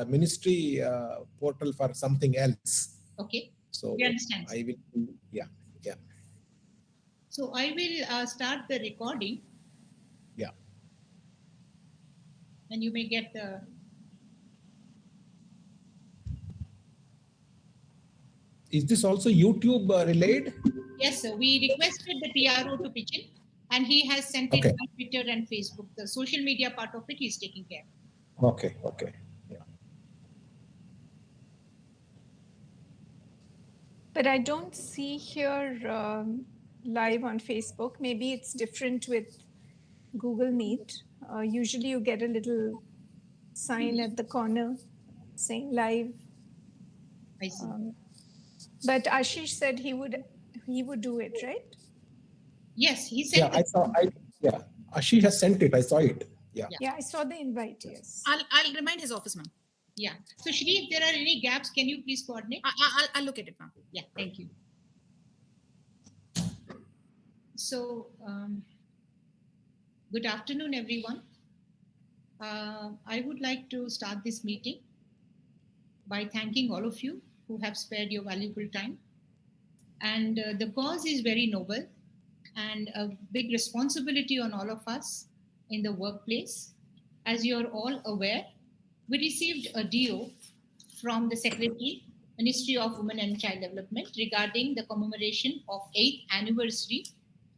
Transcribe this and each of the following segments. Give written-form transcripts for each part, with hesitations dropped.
ministry portal for something else. Okay. So we understand. I will, yeah. So I will start the recording. Yeah. And you may get the. Is this also YouTube relayed? Yes, sir. We requested the PRO to pitch in, and he has sent it on Twitter and Facebook. The social media part of it he's taking care. Okay. Yeah. But I don't see here live on Facebook. Maybe it's different with Google Meet. Usually you get a little sign at the corner saying live. I see. But Ashish said he would do it, right? Yes, he said. Yeah, Ashish has sent it. I saw it. Yeah, I saw the invite. Yes. I'll remind his office, ma'am. Yeah. So Shri, if there are any gaps, can you please coordinate? I'll look at it, ma'am. Yeah, thank you. So, good afternoon, everyone. I would like to start this meeting by thanking all of you who have spared your valuable time. And the cause is very noble and a big responsibility on all of us in the workplace. As you're all aware, we received a DO from the Secretary, Ministry of Women and Child Development regarding the commemoration of 8th anniversary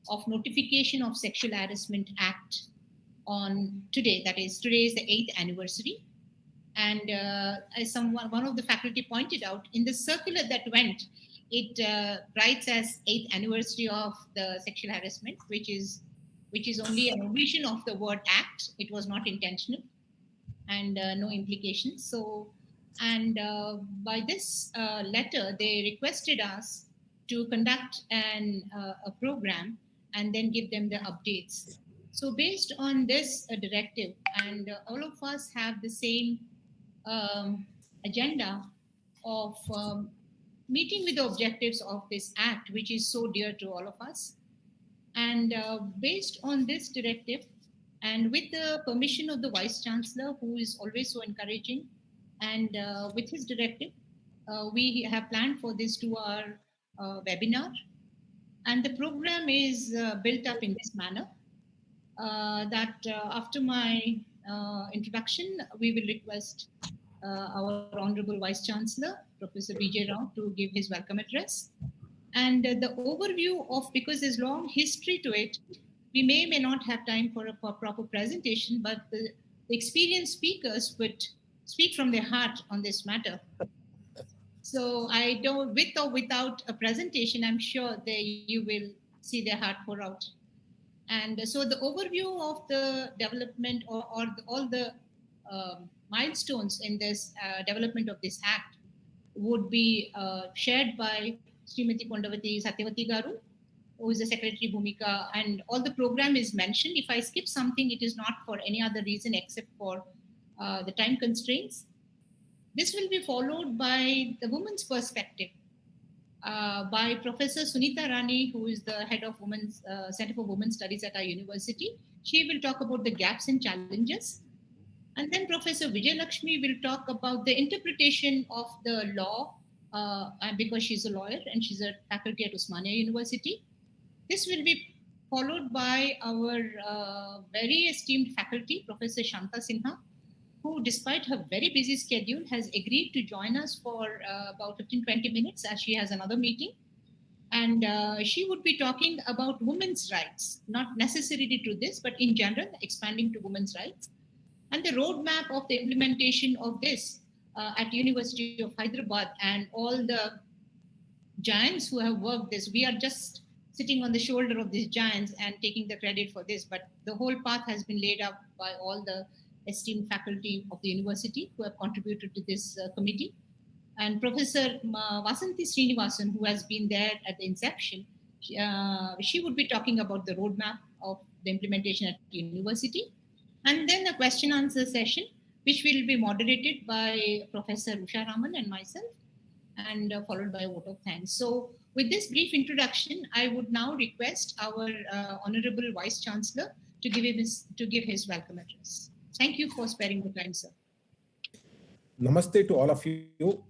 of notification of Sexual Harassment Act on today. That is, today is the 8th anniversary. And as one of the faculty pointed out, in the circular that went, it writes as 8th anniversary of the sexual harassment, which is only an omission of the word act. It was not intentional and no implications. So, and by this letter, they requested us to conduct a program and then give them the updates. So based on this directive, and all of us have the same agenda of meeting with the objectives of this act, which is so dear to all of us. And based on this directive, and with the permission of the Vice Chancellor, who is always so encouraging, and with his directive, we have planned for this 2-hour webinar. And the program is built up in this manner, that after my introduction, we will request our Honorable Vice Chancellor, Professor Vijay Rao, to give his welcome address. And the overview of, because there's long history to it, we may not have time for a proper presentation, but the experienced speakers would speak from their heart on this matter. So I don't, with or without a presentation, I'm sure you will see their heart pour out. And so the overview of the development or all the milestones in this development of this act would be shared by Srimati Kondavati Satyavati Garu, who is the Secretary Bhumika, and all the program is mentioned. If I skip something, it is not for any other reason except for the time constraints. This will be followed by the women's perspective by Professor Sunita Rani, who is the head of Women's Center for Women's Studies at our university. She will talk about the gaps and challenges. And then Professor Vijay Lakshmi will talk about the interpretation of the law, because she's a lawyer and she's a faculty at Osmania University. This will be followed by our very esteemed faculty, Professor Shanta Sinha, who, despite her very busy schedule, has agreed to join us for about 15-20 minutes as she has another meeting. And she would be talking about women's rights, not necessarily to this, but in general, expanding to women's rights. And the roadmap of the implementation of this at University of Hyderabad and all the giants who have worked this. We are just sitting on the shoulder of these giants and taking the credit for this, but the whole path has been laid out by all the esteemed faculty of the university who have contributed to this committee. And Professor Vasanthi Srinivasan, who has been there at the inception, she would be talking about the roadmap of the implementation at the university. And then a question answer session, which will be moderated by Professor Usha Raman and myself, and followed by a vote of thanks. So with this brief introduction, I would now request our Honorable Vice Chancellor to give his welcome address. Thank you for sparing the time, sir. Namaste to all of you.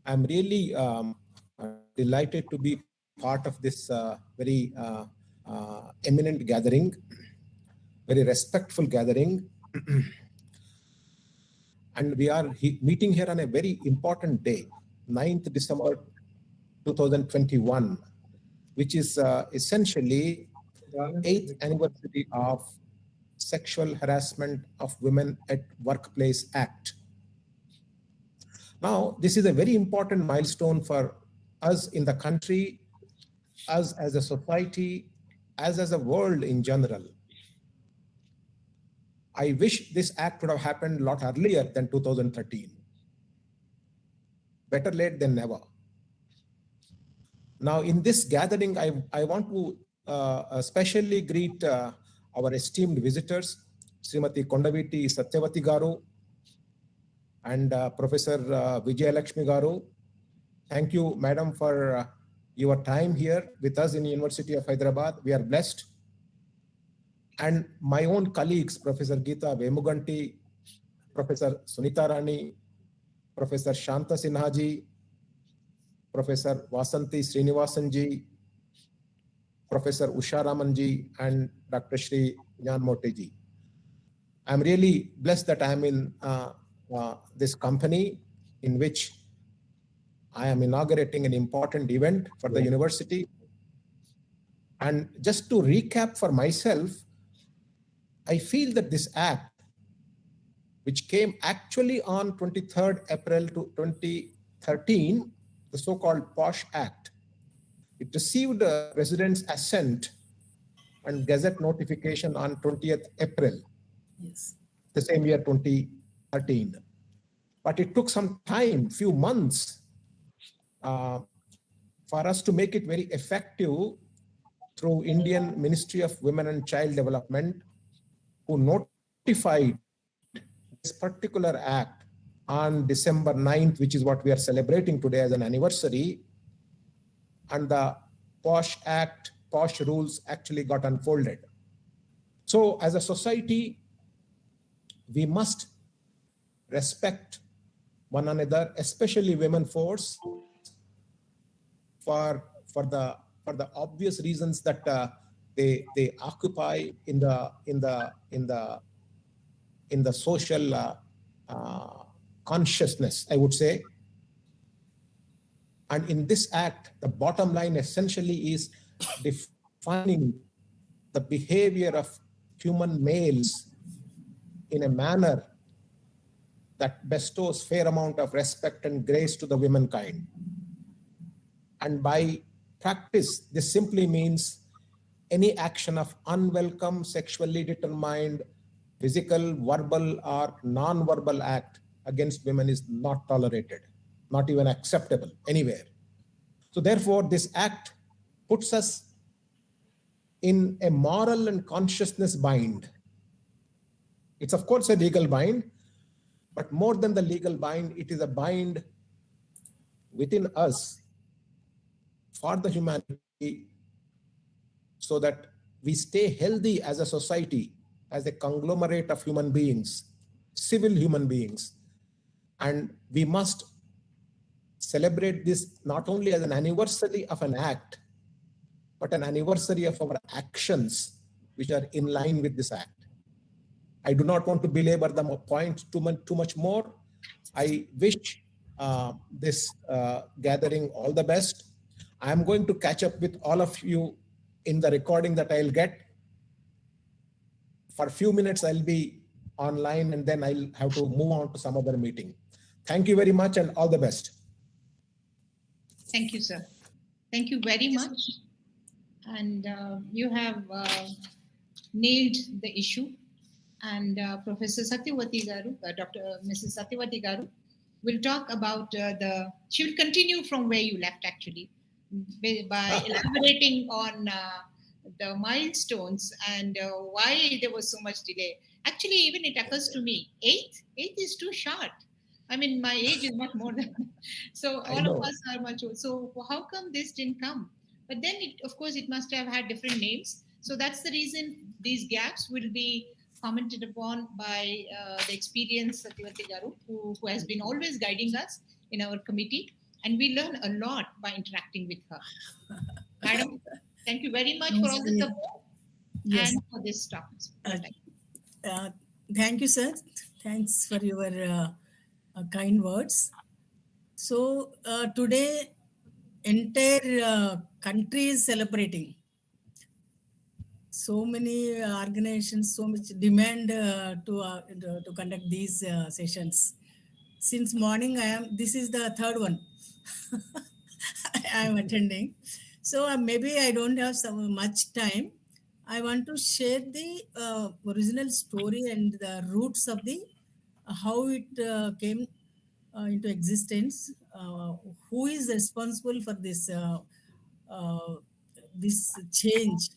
I'm really delighted to be part of this very eminent gathering, very respectful gathering. And we are meeting here on a very important day, 9th December 2021, which is essentially 8th anniversary of Sexual Harassment of Women at Workplace Act. Now, this is a very important milestone for us in the country, us as a society, as a world in general. I wish this act would have happened a lot earlier than 2013. Better late than never. Now, in this gathering, I want to especially greet our esteemed visitors, Srimati Kondaviti Satyavati Garu and Professor Vijay Lakshmi Garu. Thank you, Madam, for your time here with us in the University of Hyderabad. We are blessed. And my own colleagues, Professor Geeta Vemuganti, Professor Sunita Rani, Professor Shanta Sinhaji, Professor Vasanti Srinivasanji, Professor Usha Ramanji, and Dr. Shri Jnan Moteji. I'm really blessed that I'm in this company in which I am inaugurating an important event for the university. And just to recap for myself, I feel that this act, which came actually on 23rd April 2013, the so-called POSH Act, it received a President's assent and Gazette notification on 20th April, the same year 2013. But it took some time, few months, for us to make it very effective through Indian Ministry of Women and Child Development, who notified this particular act on December 9th, which is what we are celebrating today as an anniversary. And the POSH Act, POSH rules actually got unfolded. So as a society, we must respect one another, especially women force, for the obvious reasons that they occupy in the social consciousness, I would say. And in this act, the bottom line essentially is defining the behavior of human males in a manner that bestows fair amount of respect and grace to the womankind. And by practice, this simply means any action of unwelcome, sexually determined, physical, verbal, or non-verbal act against women is not tolerated, not even acceptable anywhere. So therefore, this act puts us in a moral and consciousness bind. It's of course a legal bind, but more than the legal bind, it is a bind within us for the humanity, so that we stay healthy as a society, as a conglomerate of human beings, civil human beings. And we must celebrate this not only as an anniversary of an act, but an anniversary of our actions, which are in line with this act. I do not want to belabor the point too much more. I wish this gathering all the best. I am going to catch up with all of you in the recording that I'll get. For a few minutes, I'll be online, and then I'll have to move on to some other meeting. Thank you very much, and all the best. Thank you, sir. Thank you very much. And you have nailed the issue. And Professor Satyavati Garu, Mrs. Satyavati Garu, will talk about she will continue from where you left actually, by elaborating on the milestones and why there was so much delay. Actually, even it occurs to me, eight is too short. I mean, my age is not more than, so all of us are much old. So how come this didn't come? But then, of course, it must have had different names. So that's the reason these gaps will be commented upon by the experienced Satyavati Garu, who has been always guiding us in our committee. And we learn a lot by interacting with her. Madam, thank you very much for all the support Yes. and for this talk. Thank you, sir. Thanks for your kind words. So today, entire country is celebrating. So many organizations, so much demand to conduct these sessions. Since morning, this is the third one I am attending. So maybe I don't have so much time. I want to share the original story and the roots of the how it came into existence. Who is responsible for uh, this change?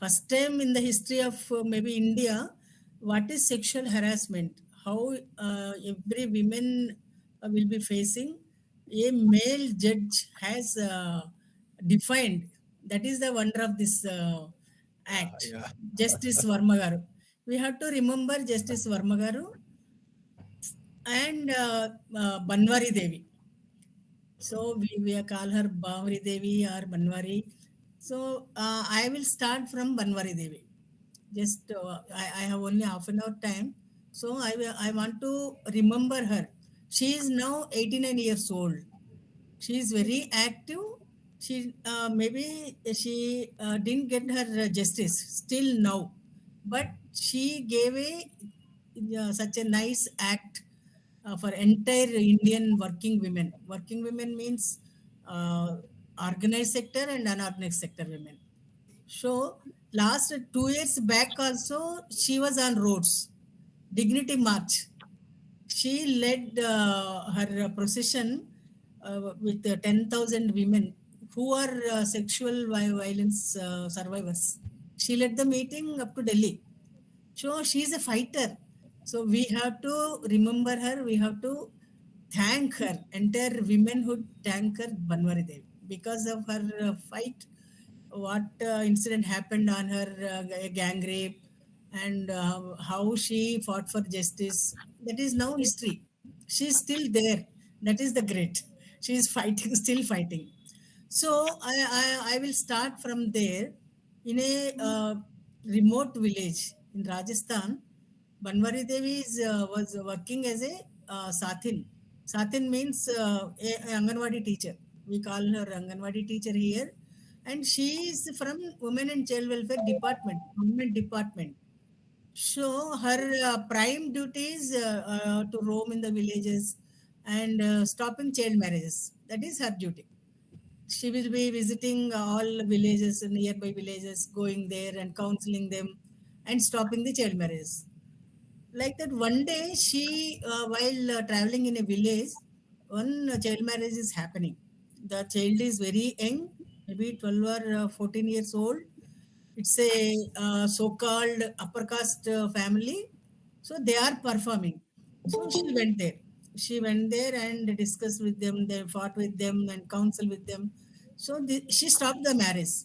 First time in the history of maybe India, what is sexual harassment? How every woman will be facing. A male judge has defined. That is the wonder of this act. Yeah. Justice Varma garu. We have to remember Justice Varma garu and Banwari Devi. So we call her Banwari Devi or Banwari. So I will start from Banwari Devi. Just I have only half an hour time. So I want to remember her. She is now 89 years old. She is very active. She maybe she didn't get her justice still now, but she gave such a nice act for entire Indian working women. Working women means organized sector and unorganized sector women. So last 2 years back also she was on roads, Dignity March. She led her procession with 10,000 women who are sexual violence survivors. She led the meeting up to Delhi. So she's a fighter. So we have to remember her. We have to thank her. Entire womenhood thank her, Banwari Devi, because of her fight. What incident happened on her gang rape and how she fought for justice. That is now history. She's still there. That is the great. She is fighting, still fighting. So I will start from there. In a remote village in Rajasthan, Banwari Devi was working as a Sathin. Sathin means a Anganwadi teacher. We call her Anganwadi teacher here. And she is from Women and Child Welfare Department, Government Department. So her prime duty is to roam in the villages and stopping child marriages. That is her duty. She will be visiting all villages, nearby villages, going there and counseling them and stopping the child marriages. Like that, one day she, while traveling in a village, one child marriage is happening. The child is very young, maybe 12 or 14 years old. It's a so-called upper caste family. So they are performing. So she went there. She went there and discussed with them. They fought with them and counsel with them. So she stopped the marriage.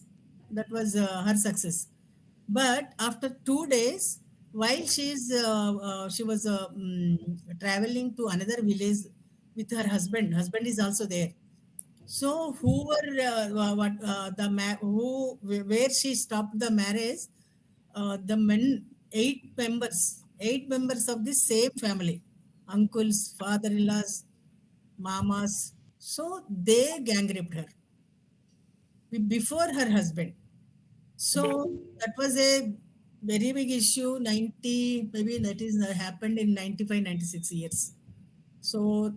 That was her success. But after 2 days, while she was traveling to another village with her husband is also there. So who were what the who where she stopped the marriage? The men, eight members of the same family, uncles, father-in-laws, mamas. So they gang raped her before her husband. So that was a very big issue. 90 maybe that is happened in 95, 96 years. So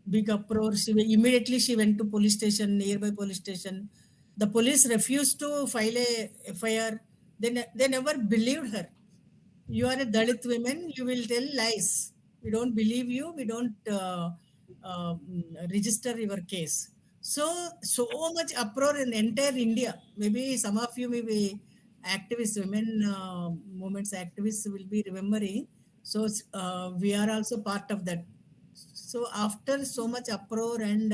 big uproar. Immediately she went to police station, nearby police station. The police refused to file a FIR. They never believed her. You are a Dalit woman, you will tell lies. We don't believe you, we don't register your case. So much uproar in entire India. Maybe some of you may be activists, women movements activists will be remembering. So we are also part of that. So after so much uproar and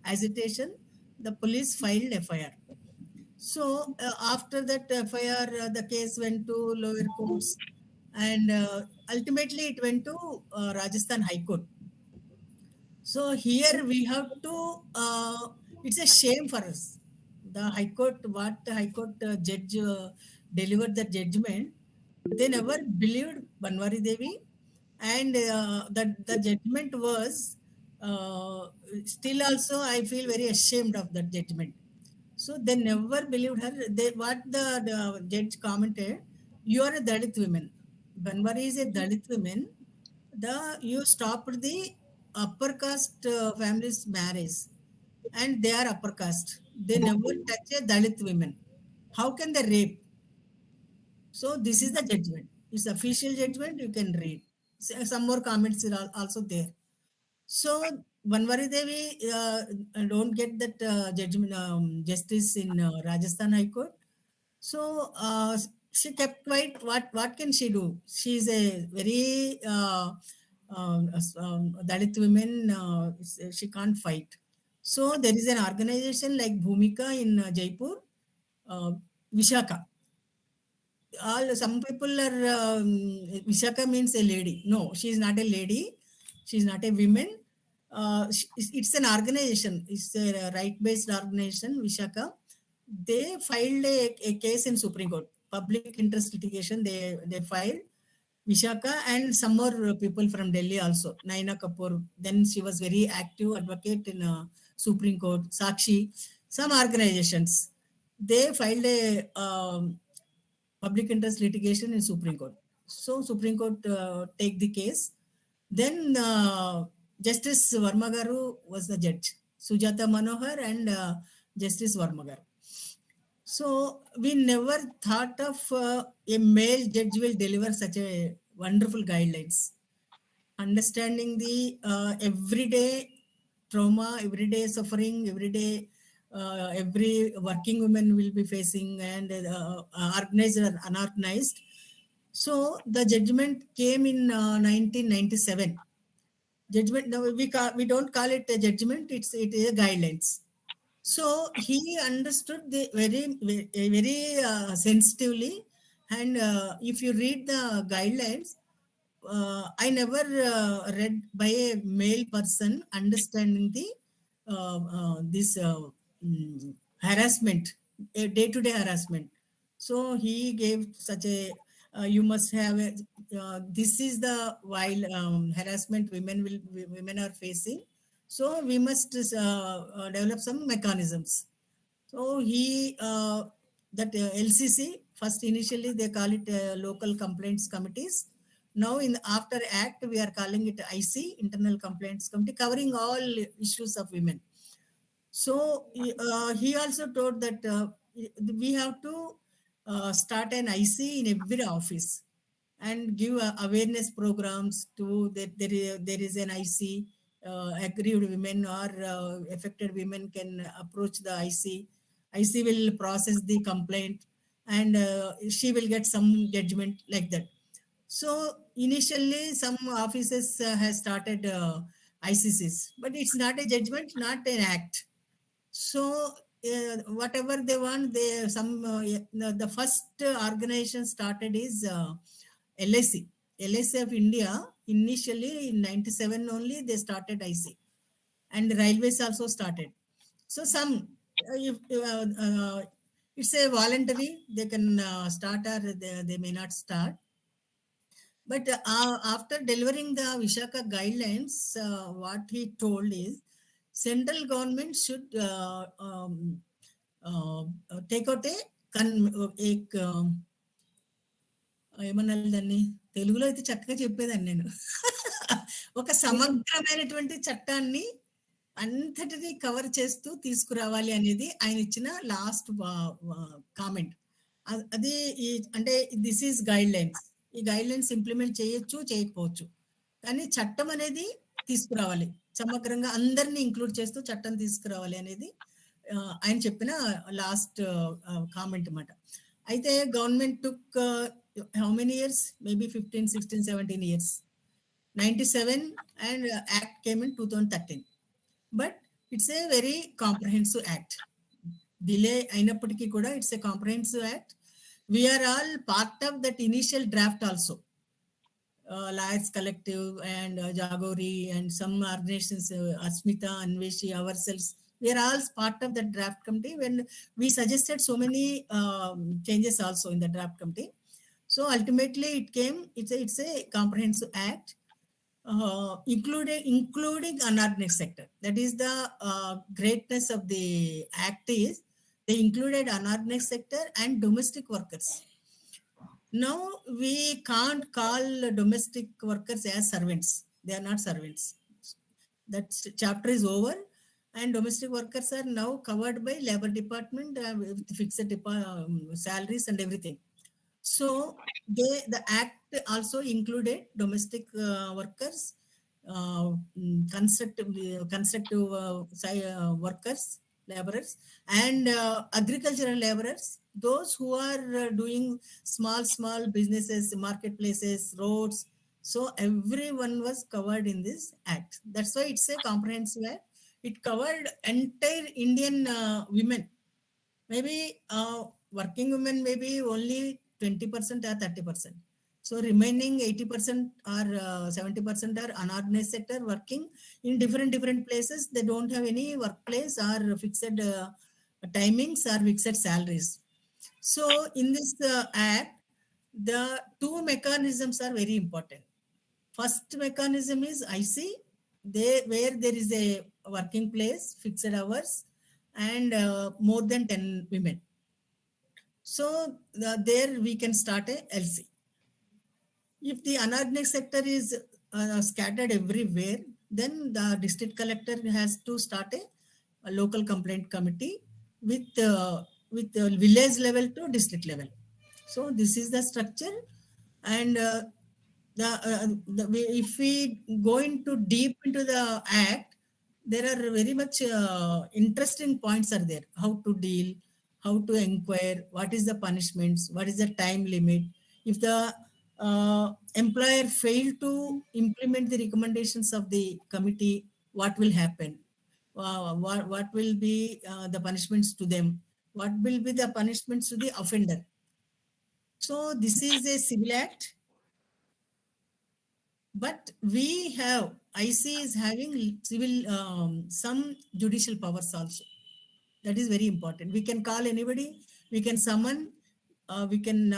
agitation, the police filed FIR. So after that FIR, the case went to lower courts. and ultimately it went to Rajasthan High Court. So here we have to, it's a shame for us. The High Court, what the High Court judge delivered the judgment, they never believed Banwari Devi, and the judgment was still also I feel very ashamed of that judgment. So they never believed her. They what the judge commented, you are a Dalit woman. Banwari is a Dalit woman. You stopped the upper caste families marriage, and they are upper caste. They never touch a Dalit women. How can they rape? So this is the judgment. It's official judgment. You can read. Some more comments are also there. So Banwari Devi don't get that judgment justice in Rajasthan High Court. So she kept quiet. What can she do? She is a very Dalit woman. She can't fight. So there is an organization like Bhumika in Jaipur, uh, Vishaka. Some people are Vishaka means a lady. No, she is not a lady. She is not a woman. It's an organization. It's a right-based organization, Vishaka. They filed a case in Supreme Court, public interest litigation. They filed Vishaka and some more people from Delhi also. Naina Kapoor. Then she was very active advocate in Supreme Court. Sakshi, some organizations. They filed a public interest litigation in Supreme Court. So Supreme Court take the case. Then Justice Verma Garu was the judge. Sujata Manohar and Justice Verma Garu. So we never thought of a male judge will deliver such a wonderful guidelines. Understanding the everyday trauma, everyday suffering, everyday every working woman will be facing, and organized or unorganized. So the judgment came in 1997. Judgment, no, we don't call it a judgment, it is a guidelines. So he understood the very sensitively, and if you read the guidelines, I never read by a male person understanding the this harassment, day-to-day harassment. So he gave such a you must have a, this is the while harassment women are facing. So we must develop some mechanisms. So he that LCC first initially they call it local complaints committees. Now in after Act we are calling it IC, Internal Complaints Committee, covering all issues of women. So he also told that we have to start an IC in every office and give awareness programs to that there is an IC, aggrieved women or affected women can approach the IC. IC will process the complaint, and she will get some judgment like that. So initially some offices has started ICCs, but it's not a judgment, not an act. So whatever they want, they some the first organization started is LIC. LIC of India. Initially in 97 only they started IC, and railways also started. So some if it's a voluntary, they can start or they may not start. But after delivering the Vishaka guidelines, what he told is central government should take out a ఏమనాలి దాన్ని తెలుగులో అయితే చక్కగా చెప్పేదాన్ని నేను ఒక సమగ్రమైనటువంటి చట్టాన్ని అంతటిని కవర్ చేస్తూ తీసుకురావాలి అనేది ఆయన ఇచ్చిన లాస్ట్ కామెంట్. అది అంటే దిస్ ఈజ్ గైడ్ లైన్స్. ఈ గైడ్ లైన్స్ ఇంప్లిమెంట్ చేయొచ్చు, చేయకపోవచ్చు, కానీ చట్టం అనేది తీసుకురావాలి, సమగ్రంగా అందరినీ ఇంక్లూడ్ చేస్తూ చట్టం తీసుకురావాలి అనేది ఆయన చెప్పిన లాస్ట్ కామెంట్ అన్నమాట. అయితే government took how many years, maybe 15, 16, 17 years. 97 and Act came in 2013. But it's a very comprehensive act. Delay అయినప్పటికీ కూడా it's a comprehensive act. We are all part of that initial draft also. Lions Collective and Jagori and some organizations, Asmita, Anveshi, ourselves, we are all part of the draft committee when we suggested so many changes also in the draft committee. So ultimately it came, it's a comprehensive act, including unorganized sector. That is the greatness of the act is they included unorganized sector and domestic workers. Now we can't call domestic workers as servants. They are not servants. That chapter is over, and domestic workers are now covered by labor department with fixed salaries and everything. So the act also included domestic workers, constructive workers, laborers, and agricultural laborers. Those who are doing small businesses, marketplaces, roads. So everyone was covered in this act. That's why it's a comprehensive act. It covered entire Indian women. Maybe working women maybe only 20% or 30%. So remaining 80% or 70% are unorganized sector working in different places. They don't have any workplace or fixed timings or fixed salaries. So in this act, the two mechanisms are very important. First mechanism is IC, where there is a working place, fixed hours, and more than 10 women. So there we can start a LC. If the unorganized sector is scattered everywhere, then the district collector has to start a local complaint committee with village level to district level. So this is the structure, and if we go into deep into the act, there are very much interesting points are there. How to deal, how to inquire, what is the punishments, what is the time limit. If the employer fail to implement the recommendations of the committee, what will happen? What will be the punishments to them? What will be the punishments to the offender? So this is a civil act, but we have IC is having civil some judicial powers also. That is very important. We can call anybody, we can summon, we can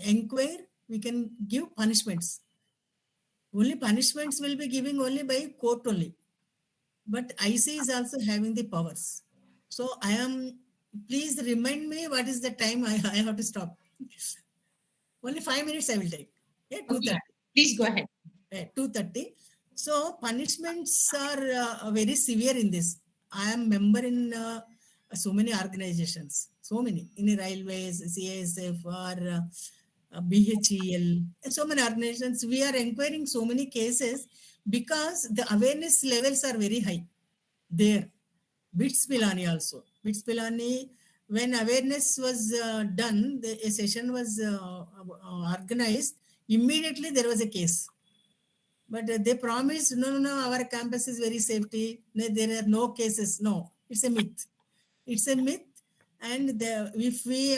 inquire, we can give punishments. Only punishments will be giving only by court only. But IC is also having the powers. So please remind me what is the time I have to stop. Only 5 minutes I will take. Yeah, 2:30. Okay, please go ahead. 2:30. So punishments are very severe in this. I am member in so many organizations, so many in the railways, CASF or BHEL, and so many organizations. We are inquiring so many cases because the awareness levels are very high there. BITS Pilani also. BITS Pilani, when awareness was done, a session was organized, immediately there was a case. But they promised, no, our campus is very safety. No, there are no cases. No, it's a myth. It's a myth. And if we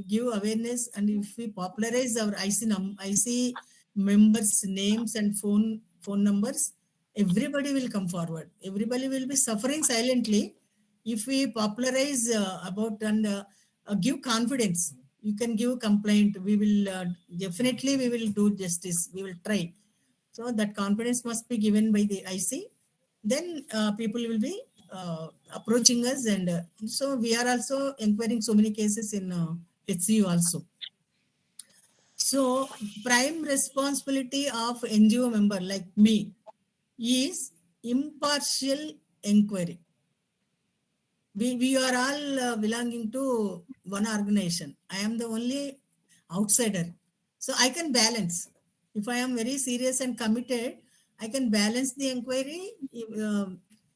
give awareness and if we popularize our IC members' names and phone numbers, everybody will come forward. Everybody will be suffering silently. If we popularize about and give confidence, you can give complaint. We will definitely we will do justice. We will try. So that confidence must be given by the IC. Then people will be approaching us, and so we are also inquiring so many cases in HCU also. So prime responsibility of NGO member like me is impartial inquiry. We are all belonging to one organization. I am the only outsider. So I can balance. If I am very serious and committed, I can balance the inquiry.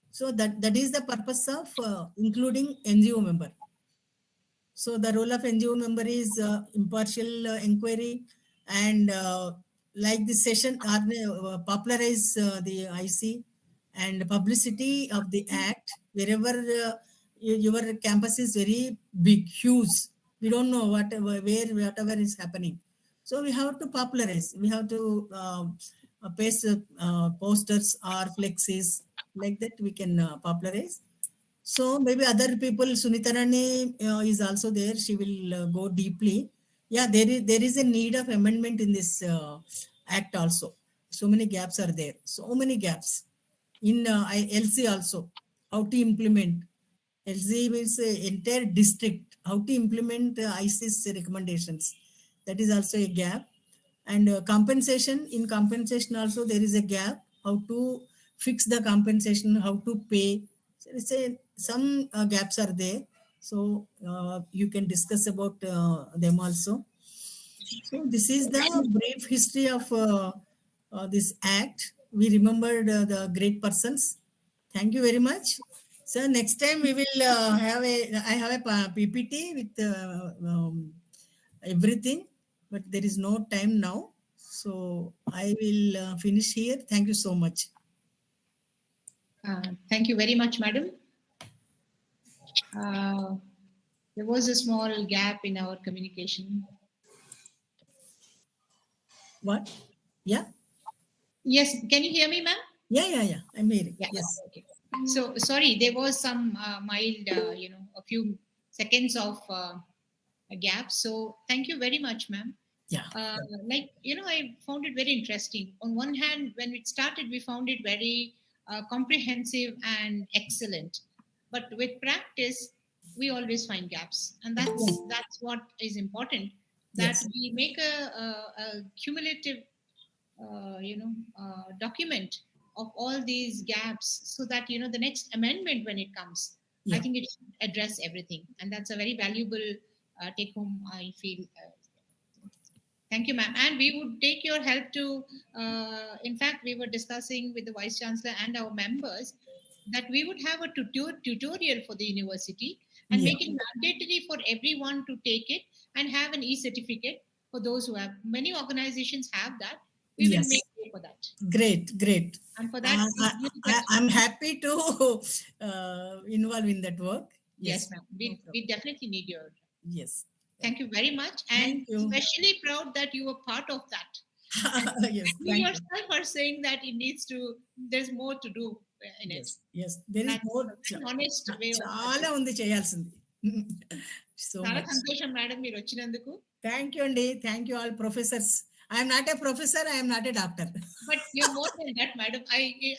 So that is the purpose of including NGO member. So the role of NGO member is impartial inquiry, and like this session, popularize the IC and publicity of the act wherever your campus is very big, huge. We don't know whatever is happening. So we have to popularize. We have to paste posters or flexes like that. We can popularize. So maybe other people, Sunita Rani is also there. She will go deeply. Yeah, there is a need of amendment in this act also. So many gaps are there. So many gaps in LC also. How to implement LC means entire district. How to implement ISIS recommendations. That is also a gap. And compensation, in compensation also there is a gap. How to fix the compensation, how to pay. So it's some gaps are there. So you can discuss about them also. So this is the brief history of this act. We remembered the great persons. Thank you very much. So next time we will I have a PPT with everything, but there is no time now. So I will finish here. Thank you so much. Thank you very much, madam. There was a small gap in our communication. What? Yeah? Yes, can you hear me, ma'am? Yeah. I'm hearing. Yeah. Yes. Okay. So sorry, there was some mild, a few seconds of a gap. So thank you very much, ma'am. Yeah. I found it very interesting. On one hand, when it started, we found it very comprehensive and excellent. But with practice, we always find gaps, and that's what is important. That Yes. we make a cumulative, document of all these gaps, so that the next amendment when it comes, I Yeah. think it should address everything, and that's a very valuable take home. I feel. Thank you, ma'am. And we would take your help to, in fact, we were discussing with the Vice Chancellor and our members that we would have a tutorial for the university and Yeah. make it mandatory for everyone to take it and have an e-certificate for those who have. Many organizations have that. We will make Yes. way for that. Great. And for that, I'm happy to involve in that work. yes, Yes. ma'am. No We problem. definitely need your. Yes. Thank you very much. And Thank you. especially proud that you were part of that. Yes. You Thank you. yourself are saying that there's more to do in it. Yes. There is That's more. an honest way of చాలా ఉంది చేయాల్సింది. So చాలా much. సంతోషం madam మీరు వచ్చినందుకు. Thank you, Andy. Thank you all professors. I am not a professor. I am not a doctor. But you're more than that, madam.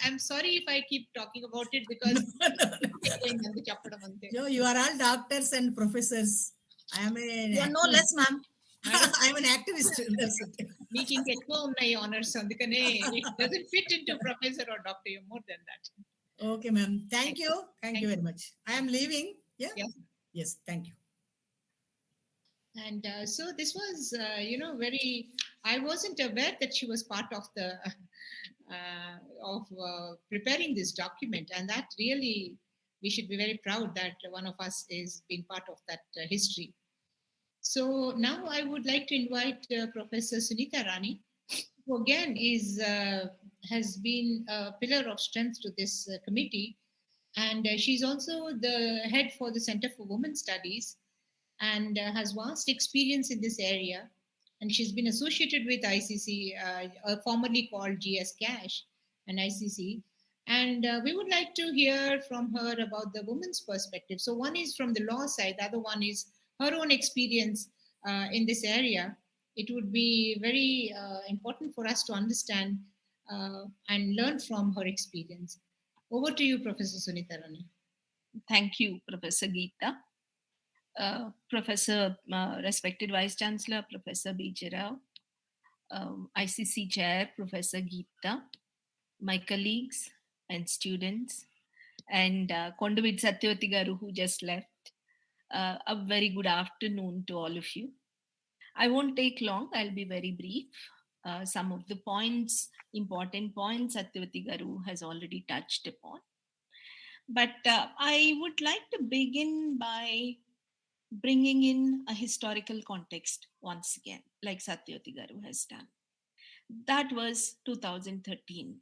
I'm sorry if I keep talking about it because అందుకు చెప్పడం అంతే. You are all doctors and professors. I am You are no less, ma'am. I am an activist. That's it. మీకు ఇంకెక్కువ ఉన్నాయి honours, అందుకనే it doesn't fit into professor or doctor. You're more than that. Okay, ma'am. Thank you. Thank you very much. I am leaving. Yeah. Yes. Thank you. And so this was, very. I wasn't aware that she was part of the preparing this document, and that really we should be very proud that one of us is being part of that history. So now I would like to invite Professor Sunita Rani, who again has been a pillar of strength to this committee, and she's also the head for the Center for Women Studies, and has vast experience in this area. And she's been associated with ICC, formerly called GS Cash and ICC. And we would like to hear from her about the women's perspective. So one is from the law side, the other one is her own experience in this area. It would be very important for us to understand and learn from her experience. Over to you, Professor Sunita Rani. Thank you, Professor Geeta. Professor, respected Vice Chancellor, Professor B.J. Rao, ICC Chair, Professor Geeta, my colleagues and students, and Kondavid Satyavati Garu, who just left. A very good afternoon to all of you. I won't take long, I'll be very brief. Some of the points, important points, Satyavati Garu has already touched upon. But I would like to begin by bringing in a historical context once again, like Satyavati Garu has done. That was 2013.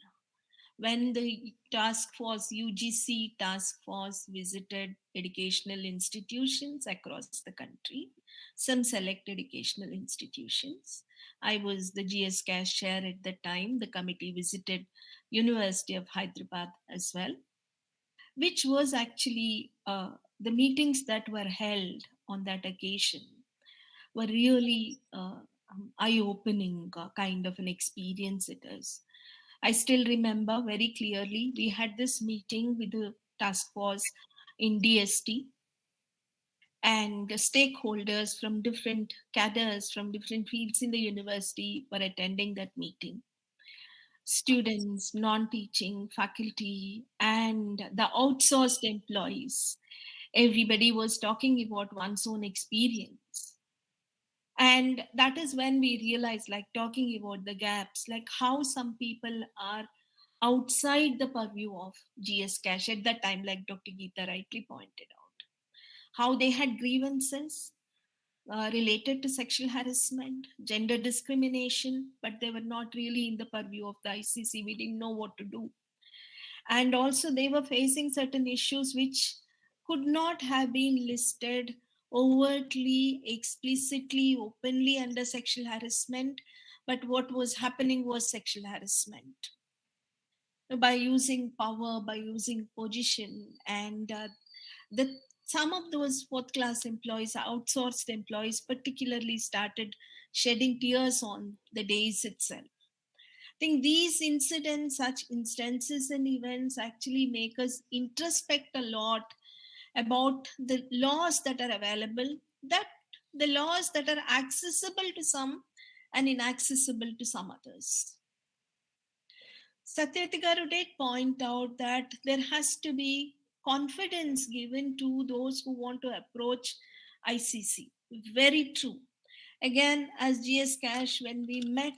when the task force, UGC task force, visited educational institutions across the country, some select educational institutions. I was the GS CAS chair at the time. The committee visited University of Hyderabad as well, which was actually the meetings that were held on that occasion were really eye-opening kind of an experience it is. I still remember very clearly we had this meeting with the task force in DST, and the stakeholders from different cadres from different fields in the university were attending that meeting. Students, non-teaching faculty, and the outsourced employees. Everybody was talking about one's own experience. And that is when we realized, like talking about the gaps, like how some people are outside the purview of GS Cash at that time, like Dr. Geeta rightly pointed out, how they had grievances related to sexual harassment, gender discrimination, but they were not really in the purview of the ICC. We didn't know what to do. And also, they were facing certain issues which could not have been listed overtly, explicitly, openly under sexual harassment, but what was happening was sexual harassment by using power, by using position, and the some of those fourth class employees, outsourced employees particularly, started shedding tears on the days itself. I think these incidents, such instances and events actually make us introspect a lot about the laws that are available, that the laws that are accessible to some and inaccessible to some others. Satyavati garu did point out that there has to be confidence given to those who want to approach ICC. Very true. Again, as GS Cash, when we met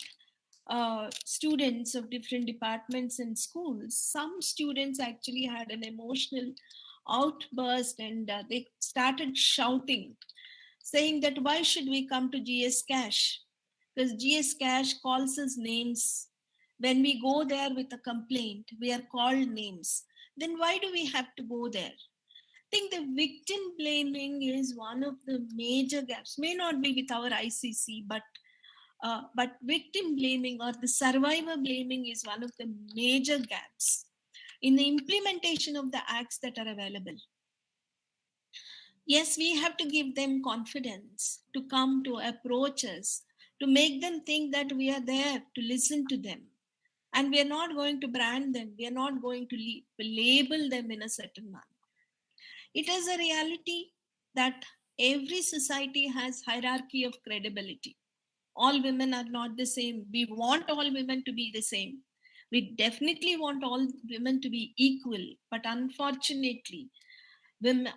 students of different departments and schools, some students actually had an emotional outburst, and they started shouting, saying that why should we come to GS Cash? Because GS Cash calls us names. When we go there with a complaint, we are called names. Then why do we have to go there? I think the victim blaming is one of the major gaps. May not be with our ICC, but victim blaming or the survivor blaming is one of the major gaps in the implementation of the acts that are available. Yes, we have to give them confidence to come to approach us, to make them think that we are there to listen to them. And we are not going to brand them, we are not going to label them in a certain manner. It is a reality that every society has hierarchy of credibility. All women are not the same. We want all women to be the same. We definitely want all women to be equal, but unfortunately,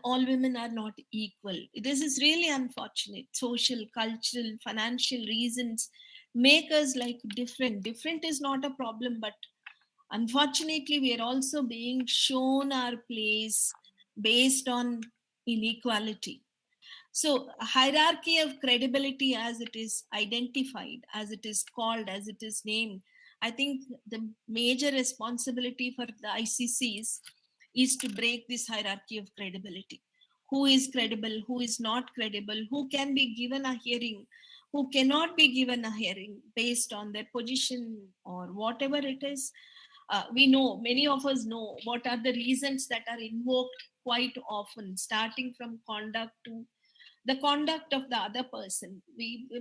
all women are not equal. This is really unfortunate. Social, cultural, financial reasons make us like different. Different is not a problem, but unfortunately, we are also being shown our place based on inequality. So, a hierarchy of credibility, as it is identified, as it is called, as it is named, I think the major responsibility for the ICCs is to break this hierarchy of credibility. Who is credible, who is not credible, who can be given a hearing, who cannot be given a hearing based on their position or whatever it is. We know, many of us know what are the reasons that are invoked quite often, starting from conduct to the conduct of the other person.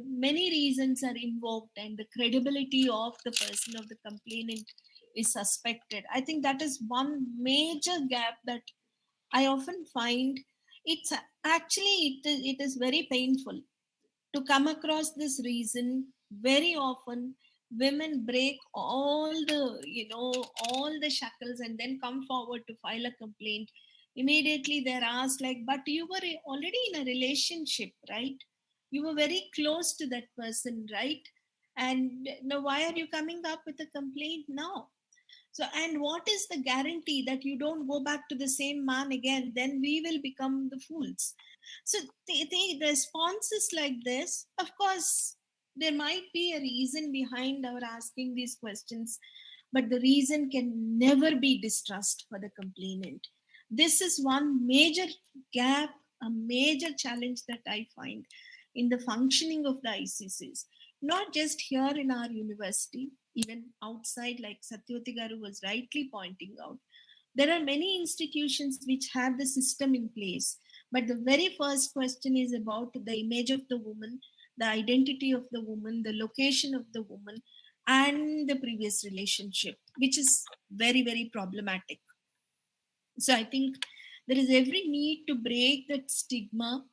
Many reasons are invoked, and the credibility of the person, of the complainant, is suspected. I think that is one major gap that I often find. It's actually it is very painful to come across this reason. Very often women break all the shackles and then come forward to file a complaint. Immediately they're asked, like, but you were already in a relationship, right? You were very close to that person, right? And now why are you coming up with a complaint now? So, and what is the guarantee that you don't go back to the same man again? Then we will become the fools. So, the responses like this, of course, there might be a reason behind our asking these questions. but the reason can never be distrust for the complainant. This is one major gap, a major challenge that I find in the functioning of the ICCs, not just here in our university, even outside, like Satyavati Garu was rightly pointing out. There are many institutions which have the system in place, but the very first question is about the image of the woman, the identity of the woman, the location of the woman, and the previous relationship, which is very, very problematic. So I think there is every need to break that stigma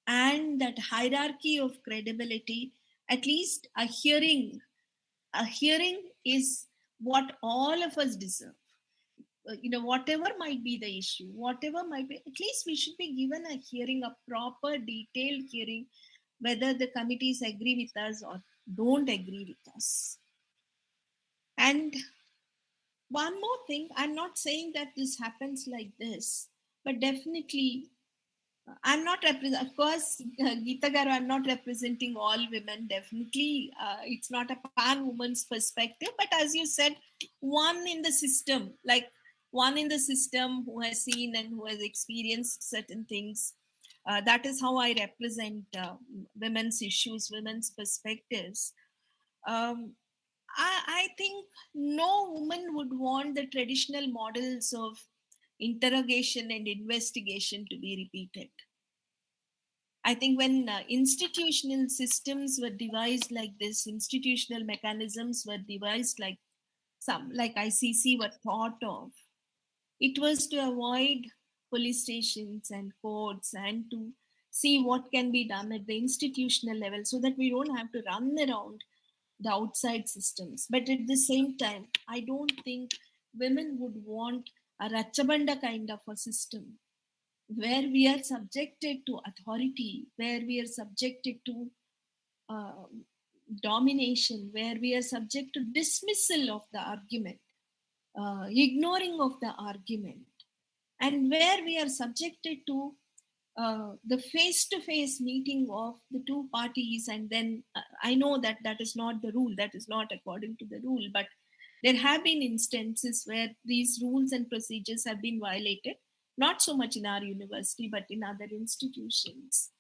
and that hierarchy of credibility. At least a hearing is what all of us deserve. Whatever might be the issue, whatever might be, at least we should be given a hearing, a proper detailed hearing, whether the committees agree with us or don't agree with us. And one more thing, I'm not saying that this happens like this, but definitely I'm not represent. Of course, Geeta Garu, I'm not representing all women. Definitely, it's not a pan woman's perspective. But as you said, one in the system, like one in the system who has seen and who has experienced certain things. That is how I represent women's issues, women's perspectives. Um, I think no woman would want the traditional models of interrogation and investigation to be repeated. I think when institutional systems were devised like this, institutional mechanisms were devised like ICC were thought of, it was to avoid police stations and courts and to see what can be done at the institutional level so that we don't have to run around the outside systems. But at the same time, I don't think women would want a Ratchabanda kind of a system where we are subjected to authority, where we are subjected to uh, domination, where we are subject to dismissal of the argument, ignoring of the argument, and where we are subjected to the face-to-face meeting of the two parties. And then I know that that is not the rule, that is not according to the rule, but there have been instances where these rules and procedures have been violated, not so much in our university but in other institutions.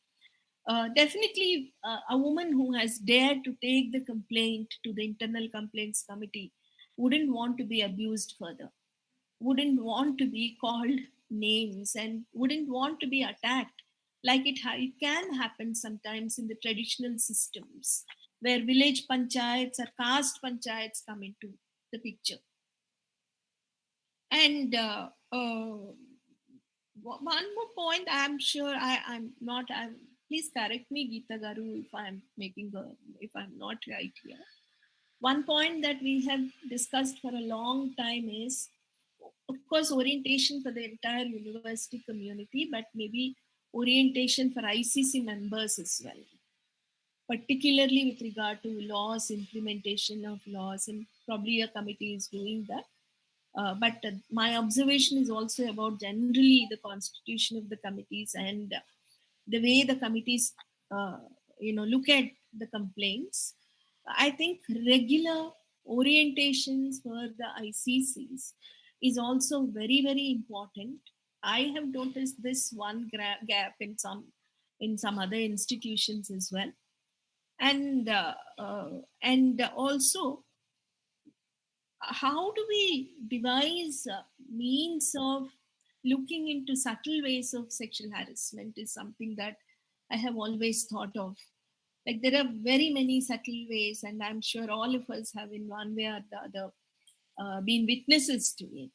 Definitely a woman who has dared to take the complaint to the internal complaints committee wouldn't want to be abused further, wouldn't want to be called names, and wouldn't want to be attacked like it can happen sometimes in the traditional systems where village panchayats or caste panchayats come into the picture. And one more point, I'm sure I'm not, please correct me, Geeta Garu, if I'm not right here. One point that we have discussed for a long time is, of course, orientation for the entire university community, but maybe orientation for ICC members as well, particularly with regard to laws, implementation of laws, and probably a committee is doing that. But my observation is also about generally the constitution of the committees and the way the committees, look at the complaints. I think regular orientations for the ICCs is also very, very important. I have noticed this one gap in some other institutions as well, and also how do we devise means of looking into subtle ways of sexual harassment is something that I have always thought of. Like there are very many subtle ways, and I'm sure all of us have in one way or the other been witnesses to it.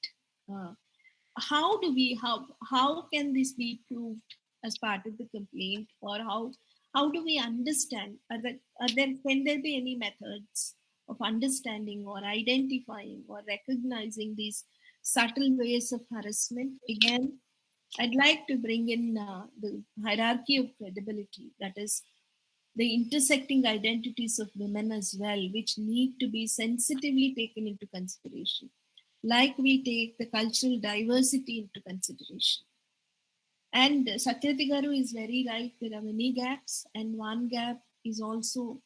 Uh, how can this be proved as part of the complaint, or how do we understand? Can there be any methods of understanding or identifying or recognizing these subtle ways of harassment? Again, I'd like to bring in the hierarchy of credibility, that is the intersecting identities of women as well, which need to be sensitively taken into consideration, like we take the cultural diversity into consideration. And Satyavati Garu is very right, there are many gaps, and one gap is also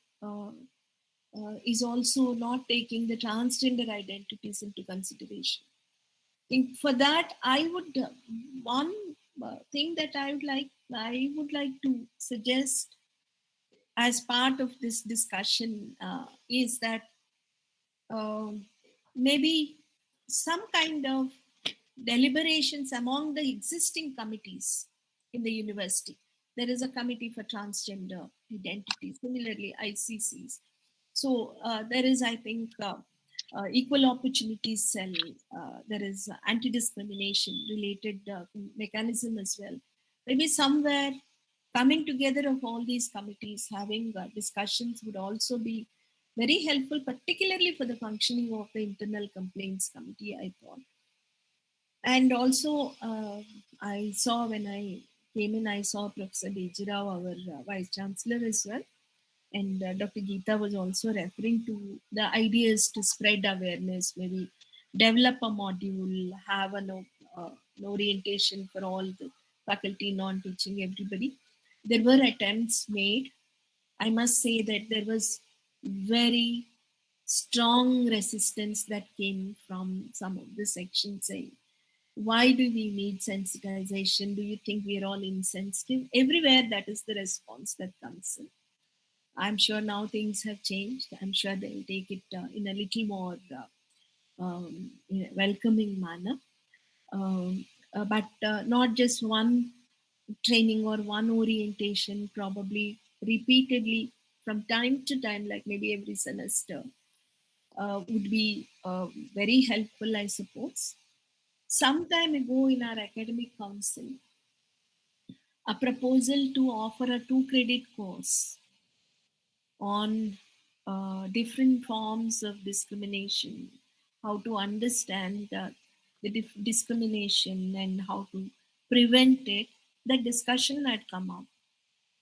is also not taking the transgender identities into consideration. For that, I would one thing that I would like to suggest as part of this discussion is that maybe some kind of deliberations among the existing committees in the university. There is a committee for transgender identity, similarly ICCs. So there is, I think, equal opportunities cell. There is anti-discrimination related mechanism as well. Maybe somewhere coming together of all these committees, having discussions would also be very helpful, particularly for the functioning of the internal complaints committee, I thought. And also, I saw when I came in, I saw Professor Bejirao, our Vice Chancellor as well. And Dr. Geeta was also referring to the ideas to spread awareness, maybe develop a module, have an orientation for all the faculty, non-teaching, everybody. There were attempts made. I must say that there was very strong resistance that came from some of the sections saying, why do we need sensitization? Do you think we are all insensitive? Everywhere that is the response that comes in. I'm sure now things have changed. I'm sure they'll take it in a little more welcoming manner. But not just one training or one orientation, probably repeatedly from time to time, like maybe every semester, would be very helpful, I suppose. Some time ago in our academic council, a proposal to offer a 2-credit course on different forms of discrimination, how to understand the discrimination and how to prevent it, that discussion had come up.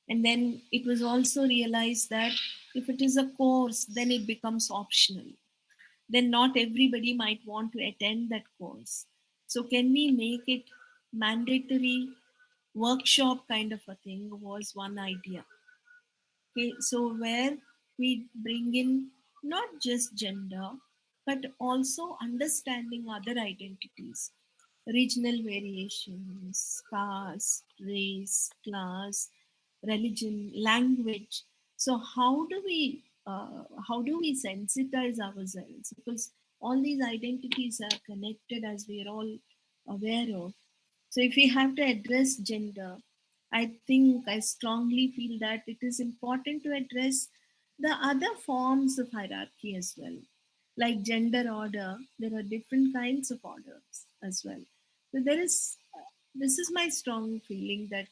And then it was also realized that if it is a course, then it becomes optional. Then not everybody might want to attend that course. So can we make it mandatory workshop kind of a thing was one idea. Okay, so where we bring in not just gender, but also understanding other identities, regional variations, caste, race, class, religion, language. So how do we sensitize ourselves? Because all these identities are connected, as we are all aware of. So if we have to address gender, I strongly feel that it is important to address the other forms of hierarchy as well. Like gender order, there are different kinds of orders as well. So this is my strong feeling that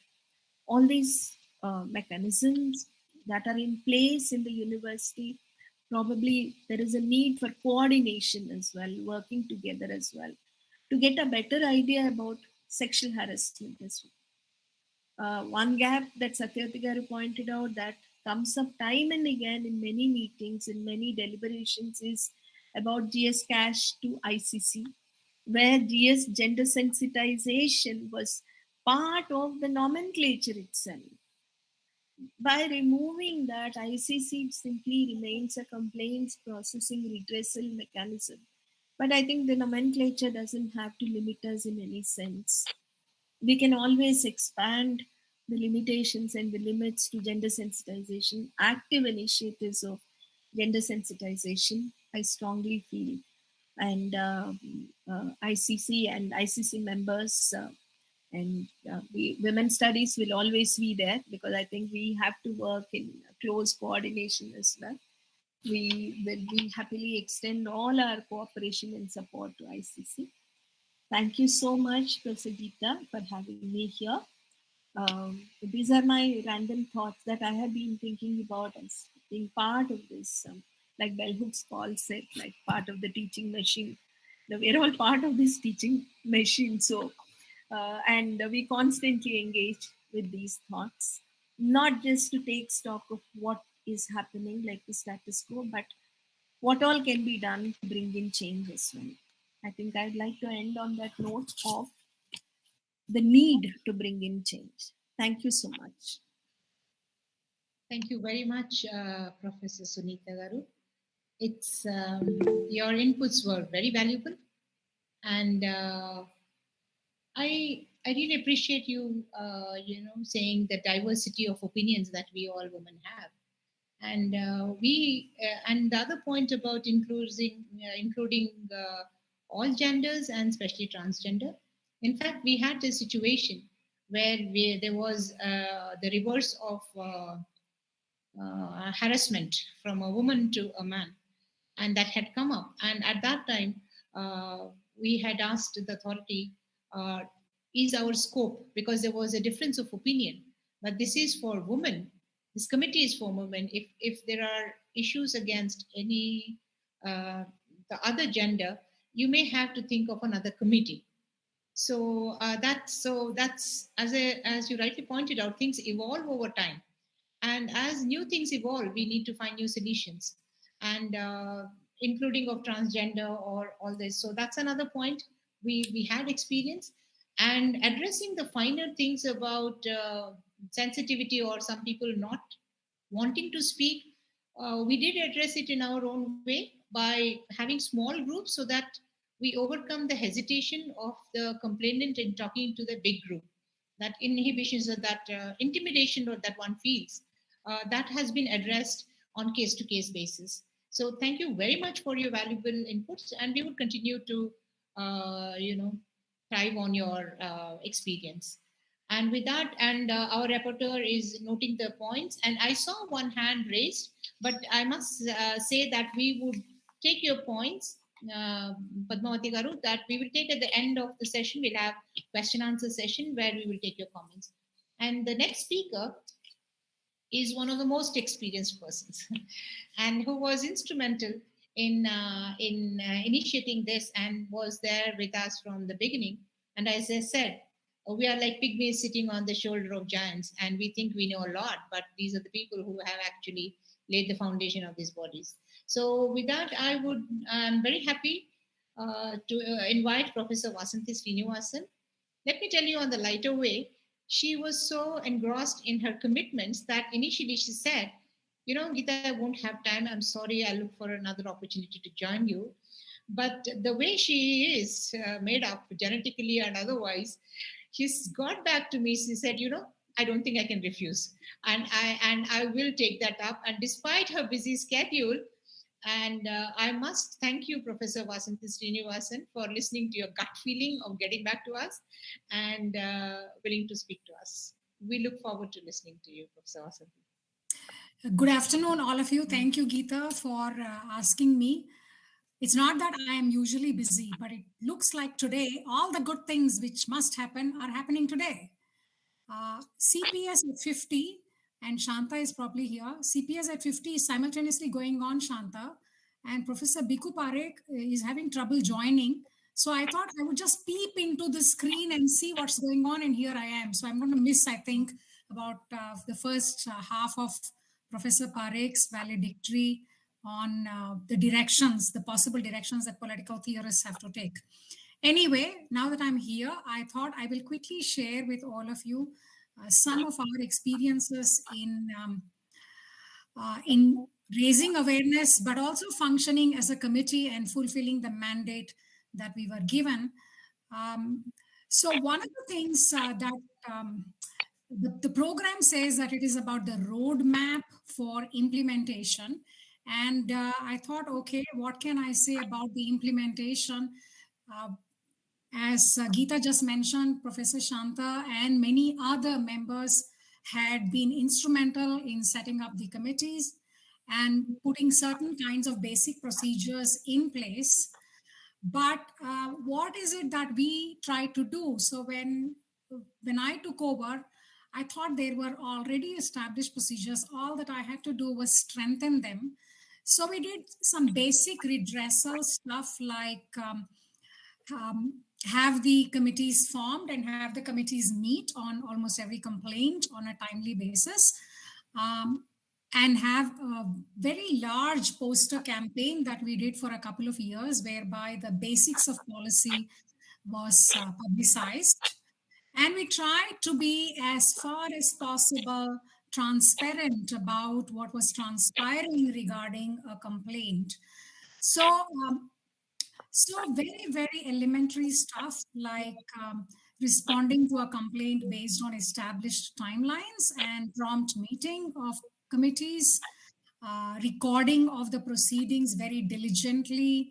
all these mechanisms that are in place in the university, probably there is a need for coordination as well, working together as well, to get a better idea about sexual harassment as well. One gap that Satyavati Garu pointed out that comes up time and again in many meetings, in many deliberations, is about GS cash to ICC, where GS gender sensitization was part of the nomenclature itself. By removing that, ICC simply remains a complaints processing redressal mechanism. But I think the nomenclature doesn't have to limit us in any sense. We can always expand the limitations and the limits to gender sensitization, active initiatives of gender sensitization, I strongly feel. And ICC and ICC members and women's studies will always be there, because I think we have to work in close coordination as well. We will be happily extend all our cooperation and support to ICC. Thank you so much, Professor Geeta, for having me here. These are my random thoughts that I have been thinking about as being part of this, like Bell Hooks calls it, like part of the teaching machine. We're all part of this teaching machine. So, and we constantly engage with these thoughts, not just to take stock of what is happening, like the status quo, but what all can be done to bring in change as well. I think I'd like to end on that note of the need to bring in change. Thank you so much. Thank you very much, Professor Sunita Garu. It's your inputs were very valuable, and I really appreciate you saying the diversity of opinions that we all women have, and and the other point about including all genders and especially transgender. In fact, we had a situation where there was the reverse of harassment from a woman to a man, and that had come up. And at that time, we had asked the authority, uh, is our scope, because there was a difference of opinion, but this is for women. This committee is for women. If there are issues against any the other gender, you may have to think of another committee. So that's as you rightly pointed out, things evolve over time, and as new things evolve, we need to find new solutions, and including of transgender or all this. So that's another point we had experience, and addressing the finer things about sensitivity or some people not wanting to speak. We did address it in our own way by having small groups so that we overcome the hesitation of the complainant in talking to the big group, that inhibitions or that intimidation or that one feels. That has been addressed on case to case basis. So thank you very much for your valuable inputs, and we will continue to, thrive on your experience. And with that, and our rapporteur is noting the points, and I saw one hand raised, but I must say that we would take your points, Padmavati Garu, that we will take at the end of the session. We'll have question answer session where we will take your comments. And the next speaker is one of the most experienced persons and who was instrumental in initiating this and was there with us from the beginning. And as I said, we are like pygmies sitting on the shoulder of giants, and we think we know a lot, but these are the people who have actually laid the foundation of these bodies. So with that, I'm very happy to invite Professor Vasanthi Srinivasan. Let me tell you on the lighter way, she was so engrossed in her commitments that initially she said, Geeta, I won't have time. I'm sorry. I'll look for another opportunity to join you. But the way she is made up genetically and otherwise, she's got back to me. She said, I don't think I can refuse. And I will take that up. And despite her busy schedule, and I must thank you, Professor Vasanthi Srinivasan, for listening to your gut feeling of getting back to us and willing to speak to us. We look forward to listening to you, Professor Vasanthi. Good afternoon, all of you. Thank you, Geeta, for asking me. It's not that I am usually busy, but it looks like today, all the good things which must happen are happening today. CPS at 50, and Shanta is probably here. CPS at 50 is simultaneously going on, Shanta, and Professor Bhikkhu Parekh is having trouble joining. So I thought I would just peep into the screen and see what's going on, and here I am. So I'm going to miss, I think, about the first half of Professor Parekh's valedictory on the possible directions that political theorists have to take. Anyway, now that I'm here, I thought I will quickly share with all of you some of our experiences in raising awareness, but also functioning as a committee and fulfilling the mandate that we were given. So one of the things that the program says that it is about the roadmap for implementation. And I thought, okay, what can I say about the implementation? As Geeta just mentioned, Professor Shanta and many other members had been instrumental in setting up the committees and putting certain kinds of basic procedures in place. But what is it that we try to do? So when I took over, I thought there were already established procedures. All that I had to do was strengthen them. So we did some basic redressal stuff like have the committees formed and have the committees meet on almost every complaint on a timely basis, and have a very large poster campaign that we did for a couple of years, whereby the basics of policy was publicized. And we tried to be as far as possible transparent about what was transpiring regarding a complaint. So, very, very elementary stuff like responding to a complaint based on established timelines and prompt meeting of committees, recording of the proceedings very diligently,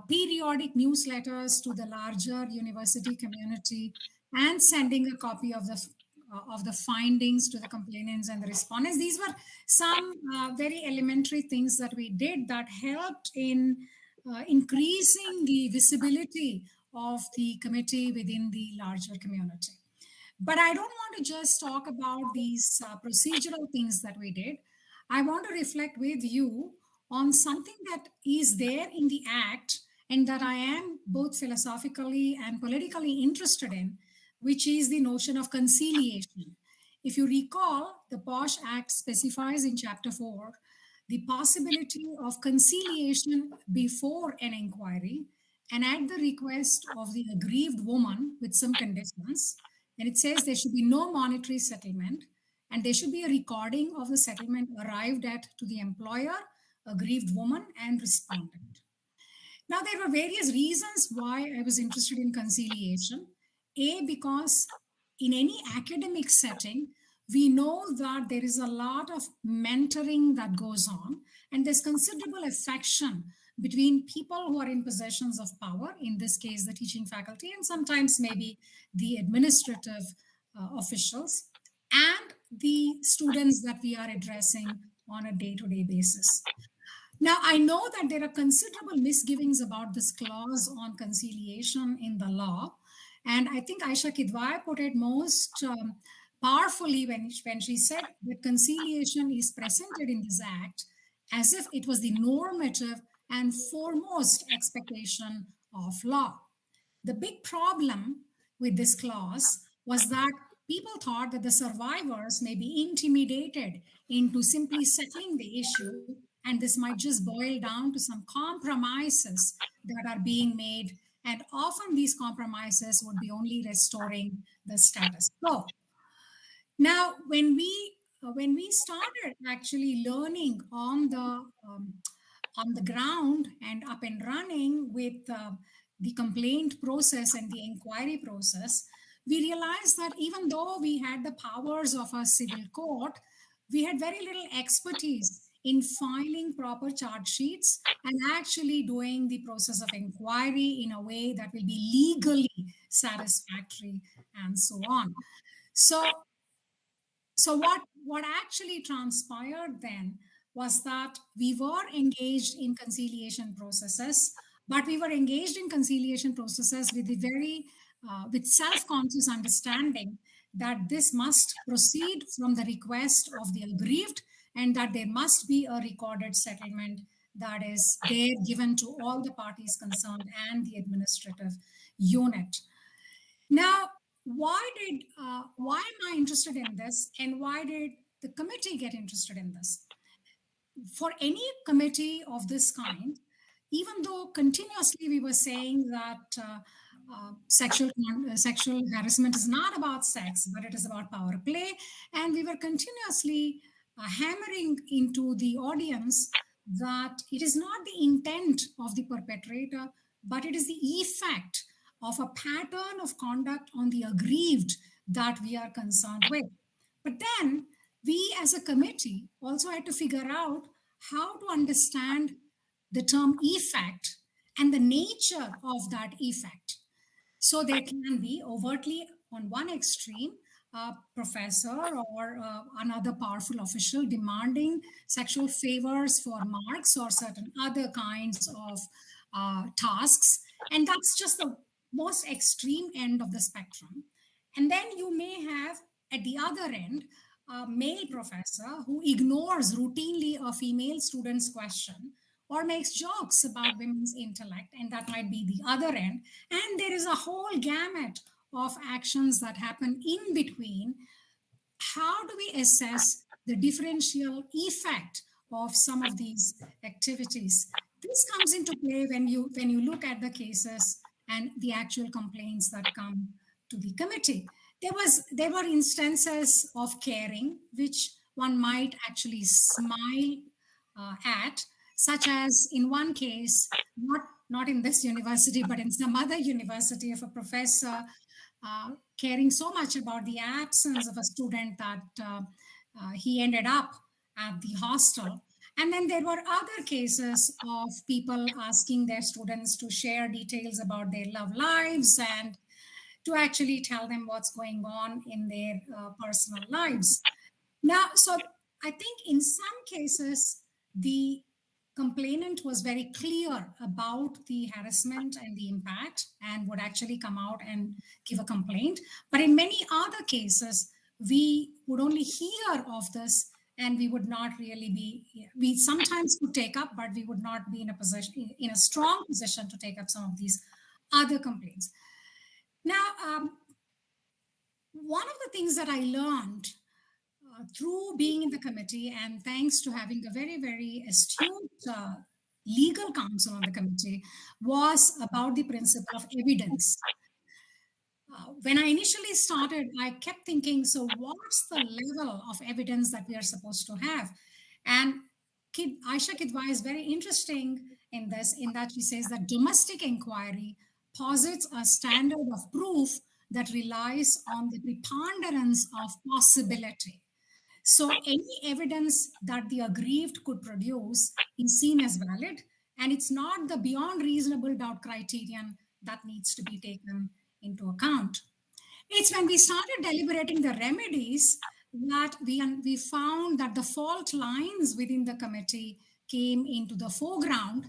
periodic newsletters to the larger university community, and sending a copy of the findings to the complainants and the respondents. These were some very elementary things that we did that helped in increasing the visibility of the committee within the larger community. But I don't want to just talk about these procedural things that we did. I want to reflect with you on something that is there in the Act and that I am both philosophically and politically interested in, which is the notion of conciliation. If you recall, the POSH Act specifies in Chapter 4 the possibility of conciliation before an inquiry and at the request of the aggrieved woman with some conditions. And it says there should be no monetary settlement and there should be a recording of the settlement arrived at to the employer, aggrieved woman, and respondent. Now, there were various reasons why I was interested in conciliation. A, because in any academic setting, we know that there is a lot of mentoring that goes on, and there's considerable affection between people who are in possessions of power, in this case, the teaching faculty, and sometimes maybe the administrative officials, and the students that we are addressing on a day-to-day basis. Now, I know that there are considerable misgivings about this clause on conciliation in the law. And I think Aisha Kidwai put it most powerfully when she said that conciliation is presented in this act as if it was the normative and foremost expectation of law. The big problem with this clause was that people thought that the survivors may be intimidated into simply settling the issue, and this might just boil down to some compromises that are being made, and often these compromises would be only restoring the status quo. Now, when we started actually learning on the ground and up and running with the complaint process and the inquiry process, we realized that even though we had the powers of a civil court, we had very little expertise in filing proper charge sheets and actually doing the process of inquiry in a way that will be legally satisfactory and so on. So what actually transpired then was that we were engaged in conciliation processes, but we were engaged in conciliation processes with with self-conscious understanding that this must proceed from the request of the aggrieved and that there must be a recorded settlement that is there given to all the parties concerned and the administrative unit. Now, why am I interested in this, and why did the committee get interested in this? For any committee of this kind, even though continuously we were saying that sexual harassment is not about sex, but it is about power play, and we were continuously hammering into the audience that it is not the intent of the perpetrator, but it is the effect of a pattern of conduct on the aggrieved that we are concerned with. But then we as a committee also had to figure out how to understand the term effect and the nature of that effect. So there can be overtly on one extreme, a professor or another powerful official demanding sexual favors for marks or certain other kinds of tasks. And that's just the most extreme end of the spectrum. And then you may have at the other end a male professor who ignores routinely a female student's question or makes jokes about women's intellect, and that might be the other end. And there is a whole gamut of actions that happen in between. How do we assess the differential effect of some of these activities? This comes into play when you look at the cases and the actual complaints that come to the committee. There were instances of caring, which one might actually smile at, such as in one case, not in this university, but in some other university, of a professor caring so much about the absence of a student that he ended up at the hostel. And then there were other cases of people asking their students to share details about their love lives and to actually tell them what's going on in their personal lives. Now, so I think in some cases, the complainant was very clear about the harassment and the impact and would actually come out and give a complaint. But in many other cases, we would only hear of this and we would not really be, we sometimes could take up, but we would not be in a position, in a strong position to take up some of these other complaints. Now, one of the things that I learned through being in the committee, and thanks to having a very, very astute legal counsel on the committee, was about the principle of evidence. When I initially started, I kept thinking, so what's the level of evidence that we are supposed to have? And Aisha Kidwai is very interesting in this, in that she says that domestic inquiry posits a standard of proof that relies on the preponderance of possibility. So any evidence that the aggrieved could produce is seen as valid, and it's not the beyond reasonable doubt criterion that needs to be taken into account. It's when we started deliberating the remedies that we found that the fault lines within the committee came into the foreground,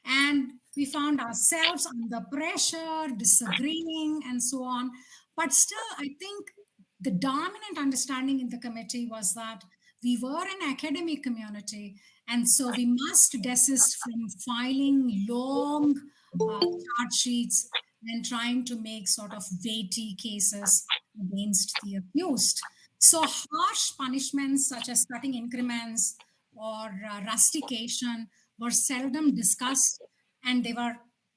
and we found ourselves under pressure, disagreeing, and so on. But still, I think the dominant understanding in the committee was that we were an academic community, and so we must desist from filing long charge sheets and trying to make sort of weighty cases against the accused. So harsh punishments such as cutting increments or rustication were seldom discussed, and they were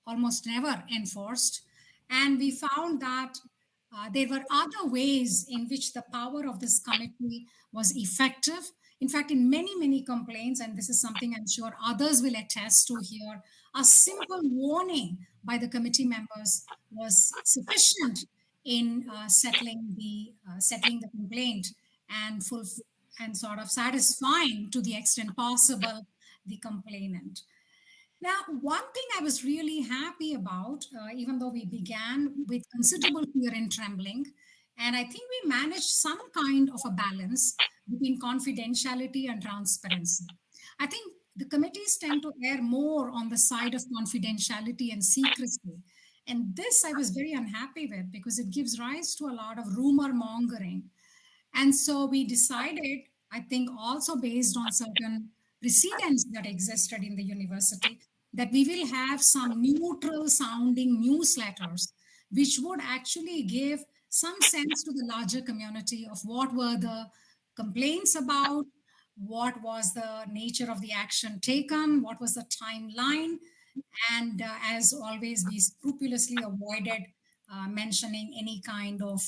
almost never enforced. And we found that there were other ways in which the power of this committee was effective. In fact, in many, many complaints, and this is something I'm sure others will attest to here, a simple warning by the committee members was sufficient in settling the complaint and sort of satisfying to the extent possible the complainant. Now, one thing I was really happy about, even though we began with considerable fear and trembling, and I think we managed some kind of a balance between confidentiality and transparency. I think the committees tend to err more on the side of confidentiality and secrecy. And this I was very unhappy with because it gives rise to a lot of rumor mongering. And so we decided, I think also based on certain precedents that existed in the university, that we will have some neutral sounding newsletters, which would actually give some sense to the larger community of what were the complaints about, what was the nature of the action taken, what was the timeline, and as always, we scrupulously avoided mentioning any kind of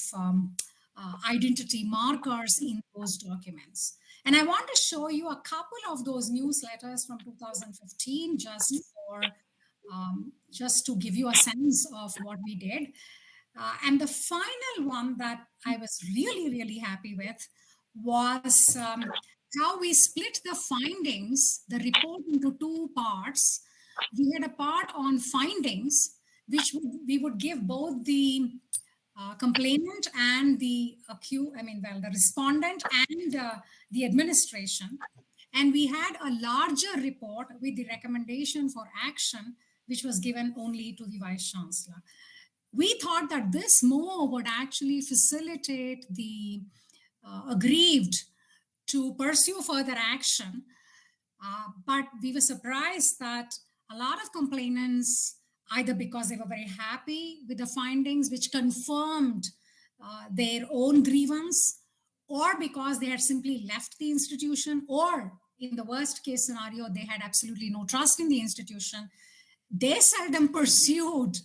identity markers in those documents. And I want to show you a couple of those newsletters from 2015 just to give you a sense of what we did. And the final one that I was really, really happy with was how we split the findings, the report, into two parts. We had a part on findings, which we would give both the complainant and the the respondent and the administration. And we had a larger report with the recommendation for action, which was given only to the Vice Chancellor. We thought that this move would actually facilitate the aggrieved to pursue further action. But we were surprised that a lot of complainants, either because they were very happy with the findings, which confirmed their own grievance, or because they had simply left the institution, or in the worst case scenario, they had absolutely no trust in the institution, they seldom pursued,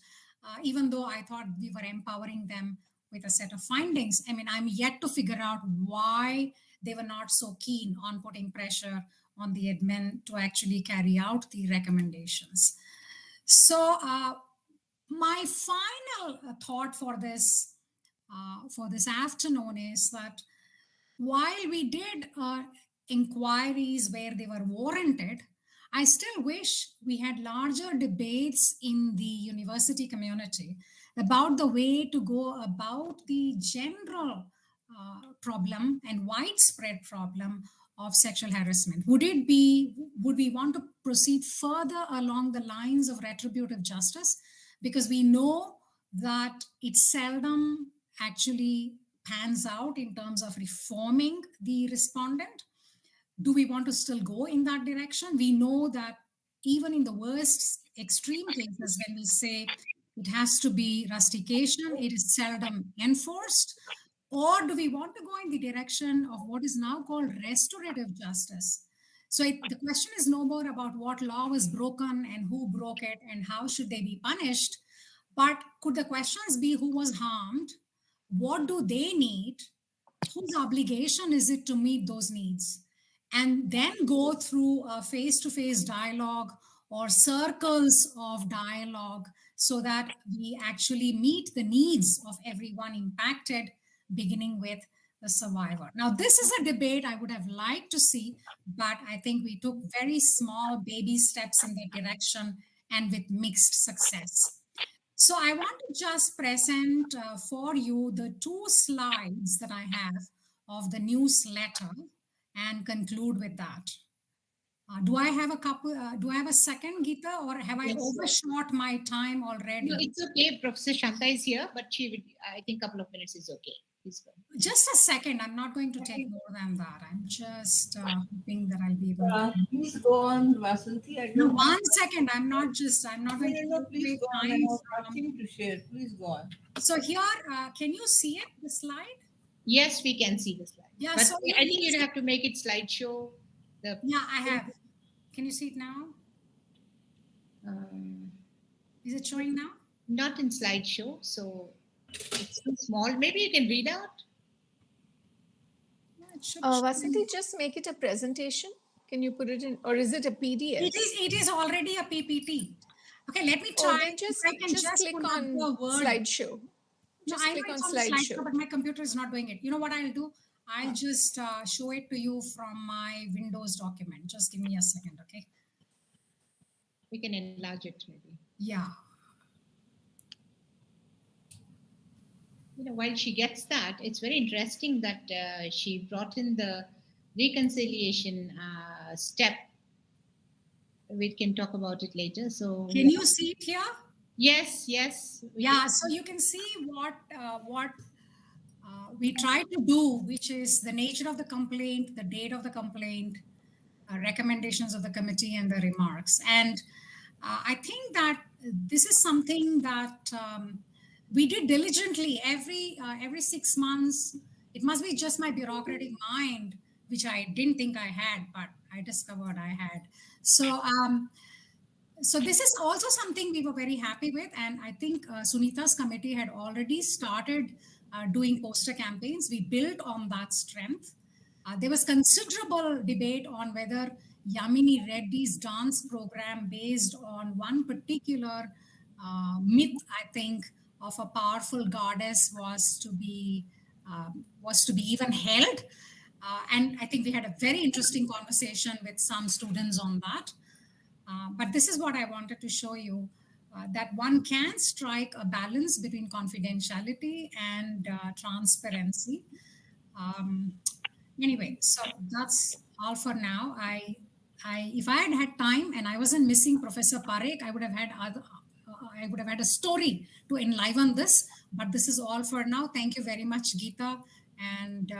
even though I thought we were empowering them with a set of findings. I mean, I'm yet to figure out why they were not so keen on putting pressure on the admin to actually carry out the recommendations. So my final thought for this afternoon is that while we did inquiries where they were warranted, I still wish we had larger debates in the university community about the way to go about the general problem and widespread problem of sexual harassment. Would we want to proceed further along the lines of retributive justice? Because we know that it seldom actually pans out in terms of reforming the respondent. Do we want to still go in that direction? We know that even in the worst extreme cases, when we say it has to be rustication, it is seldom enforced. Or do we want to go in the direction of what is now called restorative justice? So the question is no more about what law was broken and who broke it and how should they be punished, but could the questions be who was harmed, what do they need, whose obligation is it to meet those needs, and then go through a face-to-face dialogue or circles of dialogue so that we actually meet the needs of everyone impacted, beginning with the survivor. Now, this is a debate I would have liked to see, but I think we took very small baby steps in that direction and with mixed success. So I want to just present for you the 2 slides that I have of the newsletter and conclude with that. Do I have a second, Geeta, or have I overshot my time already? No, it's okay. Professor Shanta is here, but I think a couple of minutes is okay. Please go. Just a second. I'm not going to take more than that. I'm just hoping that I'll be able to. Please go on, Vasanthi. No, 1 second. I'm not going to please go on. I'm asking to share. Please go on. So here, can you see it, the slide? Yes, we can see the slide. Yeah, but so I think you'd have to make it slideshow. Yeah, I have. Can you see it now? Is it showing now? Not in slideshow, so it's too small. Maybe you can read out. Yeah, it should Vasanthi, just make it a presentation. Can you put it in, or is it a PDF? It is already a PPT. Okay, let me try. Then just click on slideshow. Just click on slideshow. But my computer is not doing it. You know what I'll do? I'll just show it to you from my Windows document. Just give me a second, okay? We can enlarge it maybe. Yeah. You know, while she gets that, it's very interesting that she brought in the reconciliation step. We can talk about it later. So can you see it here? Yes. Yeah, so you can see what we try to do, which is the nature of the complaint, the date of the complaint, recommendations of the committee, and the remarks. And I think that this is something that we did diligently every 6 months. It must be just my bureaucratic mind, which I didn't think I had, but I discovered I had. So this is also something we were very happy with. And I think Sunita's committee had already started doing poster campaigns. We built on that strength. There was considerable debate on whether Yamini Reddy's dance program, based on one particular myth, I think, of a powerful goddess, was to be even held. And I think we had a very interesting conversation with some students on that. But this is what I wanted to show you, that one can strike a balance between confidentiality and transparency. Anyway, so that's all for now. If I had time and I wasn't missing Professor Parekh, I would have had a story to enliven this. But this is all for now. Thank you very much, Geeta, and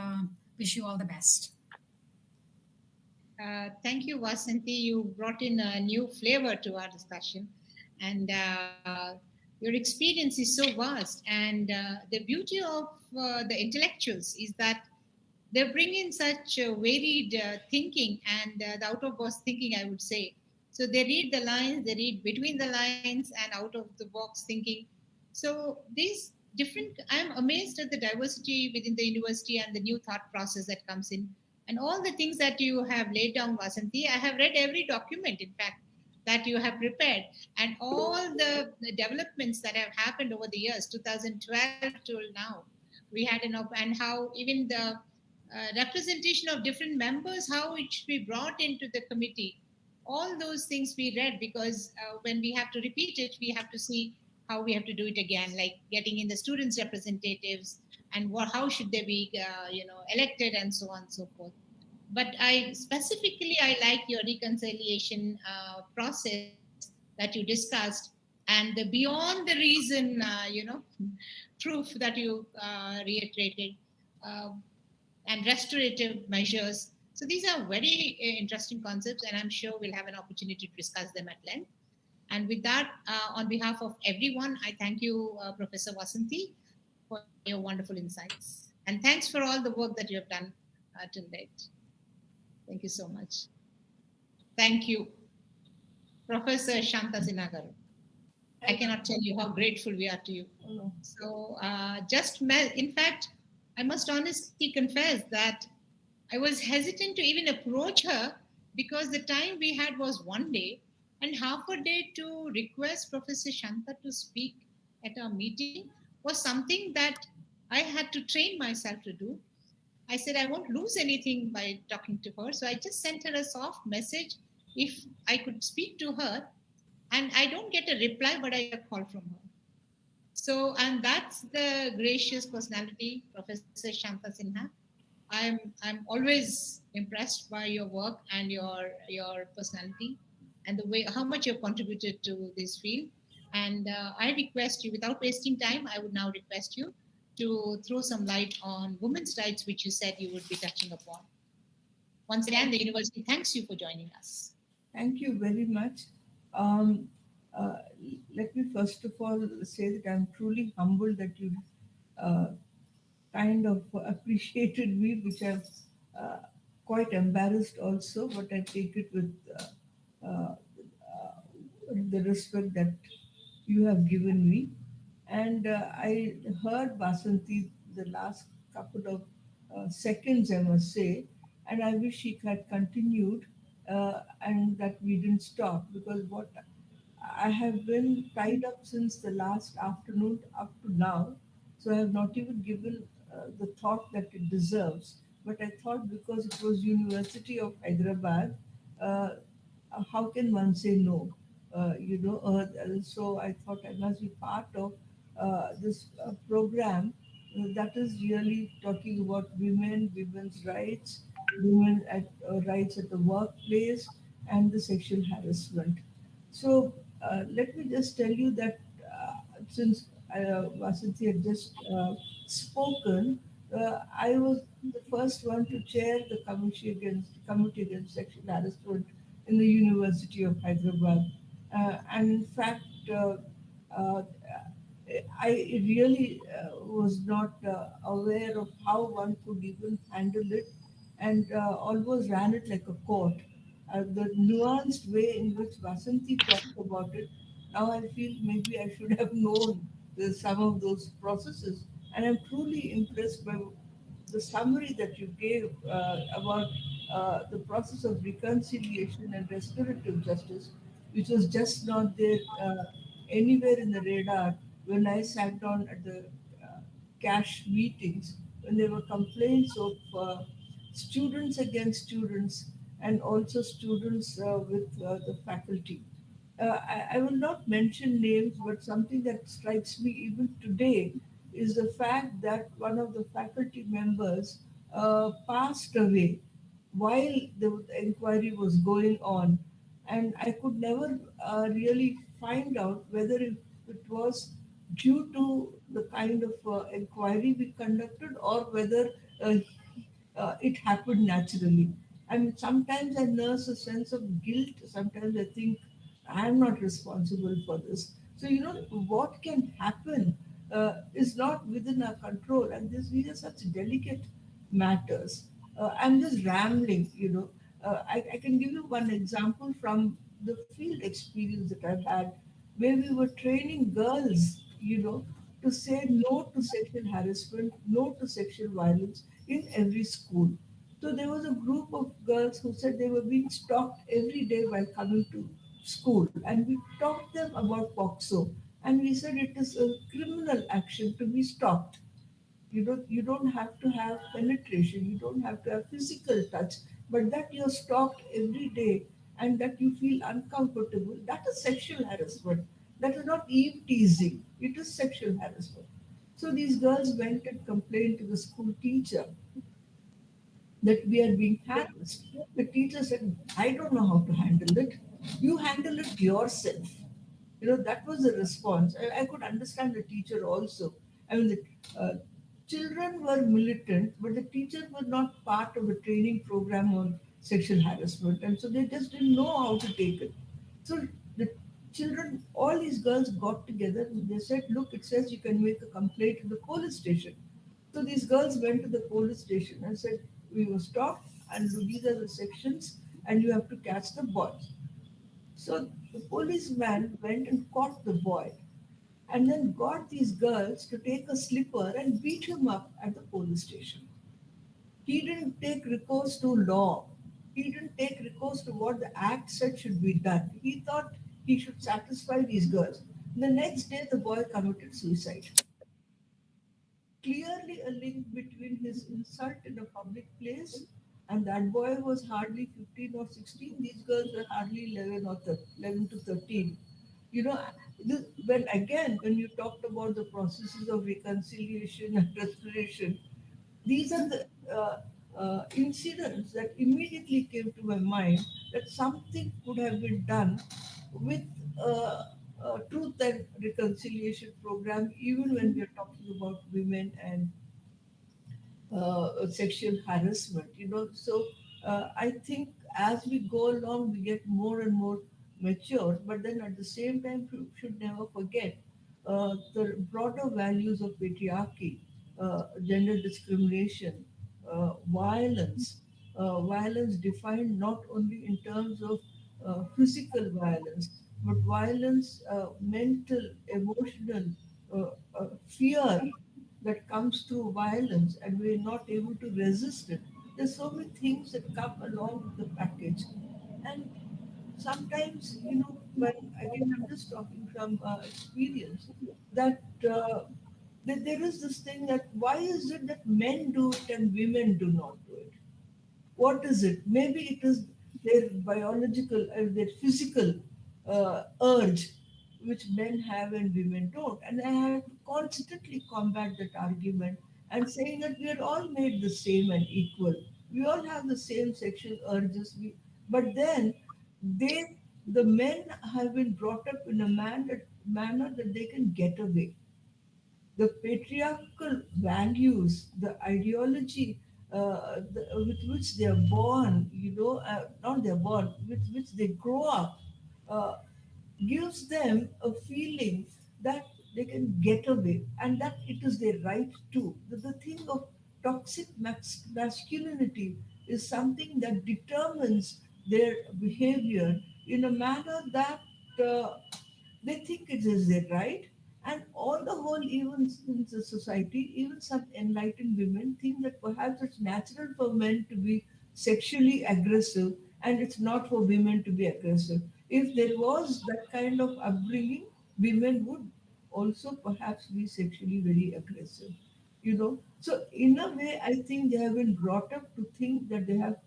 wish you all the best. Thank you, Vasanthi. You brought in a new flavor to our discussion, and your experience is so vast. And the beauty of the intellectuals is that they bring in such varied thinking and the out-of-box thinking, I would say. So they read the lines, they read between the lines and out-of-the-box thinking. So these different. I'm amazed at the diversity within the university and the new thought process that comes in, and all the things that you have laid down, Vasanti. I have read every document, in fact, that you have prepared, and all the developments that have happened over the years, 2012 till now. We had and how even the representation of different members, how it should be brought into the committee. All those things we read, because when we have to repeat it, we have to see how we have to do it again, like getting in the students' representatives and how should they be, elected, and so on and so forth. But I like your reconciliation process that you discussed, and the beyond the reason, proof that you reiterated, uh, and restorative measures. So these are very interesting concepts, and I'm sure we'll have an opportunity to discuss them at length. And with that, on behalf of everyone, I thank you, Professor Vasanti, for your wonderful insights. And thanks for all the work that you have done till date. Thank you so much. Thank you, Professor Shanta Sinagaru. I cannot tell you how grateful we are to you. So, in fact, I must honestly confess that I was hesitant to even approach her, because the time we had was one day, and half a day to request Professor Shanta to speak at our meeting was something that I had to train myself to do. I said I won't lose anything by talking to her. So I just sent her a soft message if I could speak to her. And I don't get a reply, but I get a call from her. So, and that's the gracious personality, Professor Shanta Sinha. I'm always impressed by your work and your personality, and the way how much you've contributed to this field. And I request you, without wasting time, I would now request you to throw some light on women's rights, which you said you would be touching upon. Once again, the university thanks you for joining us. Thank you very much. Um, uh, Let me first of all say that I'm truly humbled that you uh, kind of appreciated me, which I'm uh, quite embarrassed also, but I take it with uh, the respect that you have given me. And I heard Basanti the last couple of seconds, I must say, and I wish she had continued and that we didn't stop, because what I have been tied up since the last afternoon up to now, so I have not even given the thought that it deserves. But I thought, because it was University of Hyderabad, uh, how can one say no? So I thought I must be part of this program that is really talking about women, women's rights, rights at the workplace, and the sexual harassment. So let me just tell you that since Vasanthi had just spoken, I was the first one to chair the Committee Against Sexual Harassment in the University of Hyderabad. And in fact, uh, I really was not aware of how one could even handle it, and almost ran it like a court. The nuanced way in which Vasanti talked about it, now I feel maybe I should have known some of those processes. And I'm truly impressed by the summary that you gave about the process of reconciliation and restorative justice, which was just not there anywhere in the radar when I sat down at the cash meetings, when there were complaints of students against students, and also students with the faculty. I will not mention names, but something that strikes me even today is the fact that one of the faculty members passed away while the inquiry was going on. And I could never really find out whether it was due to the kind of inquiry we conducted, or whether uh, it happened naturally. I mean, sometimes I nurse a sense of guilt. Sometimes I think I'm not responsible for this. So, what can happen is not within our control. And these are such delicate matters. I'm just rambling. I can give you one example from the field experience that I've had, where we were training girls, to say no to sexual harassment, no to sexual violence in every school. So there was a group of girls who said they were being stalked every day while coming to school, and we taught them about POXO, and we said it is a criminal action to be stalked. You don't have to have penetration, you don't have to have physical touch, but that you're stalked every day and that you feel uncomfortable, that is sexual harassment. That is not eve teasing, it is sexual harassment. So these girls went and complained to the school teacher that we are being harassed. The teacher said, I don't know how to handle it. You handle it yourself. That was the response. I could understand the teacher also. I mean, the children were militant, but the teachers were not part of the training program on sexual harassment. And so they just didn't know how to take it. So the children, all these girls got together and they said, look, it says you can make a complaint to the police station. So these girls went to the police station and said, we were stopped and these are the sections and you have to catch the boy. So the policeman went and caught the boy and then got these girls to take a slipper and beat him up at the police station. He didn't take recourse to law. He didn't take recourse to what the act said should be done. He thought he should satisfy these girls. The next day, the boy committed suicide. Clearly a link between his insult in a public place, and that boy was hardly 15 or 16. These girls were hardly 11 or 11 to 13. You know, when you talked about the processes of reconciliation and restoration, these are the incidents that immediately came to my mind that something could have been done with a truth and reconciliation program, even when we are talking about women and sexual harassment. So I think as we go along, we get more and more mature, but then at the same time, we should never forget the broader values of patriarchy, gender discrimination, violence defined not only in terms of physical violence, but violence, mental, emotional, fear that comes through violence, and we're not able to resist it. There's so many things that come along with the package. And sometimes, when again, I'm just talking from experience, that, that there is this thing that why is it that men do it and women do not do it? What is it? Maybe it is their biological, their physical urge, which men have and women don't. And I have to constantly combat that argument and saying that we are all made the same and equal. We all have the same sexual urges. But then the men have been brought up in a manner that they can get away. The patriarchal values, the ideology with which they are born, not they're born, with which they grow up, uh, gives them a feeling that they can get away and that it is their right to. The thing of toxic masculinity is something that determines their behavior in a manner that uh, they think it is their right. And all the whole, even in the society, even some enlightened women think that perhaps it's natural for men to be sexually aggressive and it's not for women to be aggressive. If there was that kind of upbringing, women would also perhaps be sexually very aggressive. So in a way, I think they have been brought up to think that they have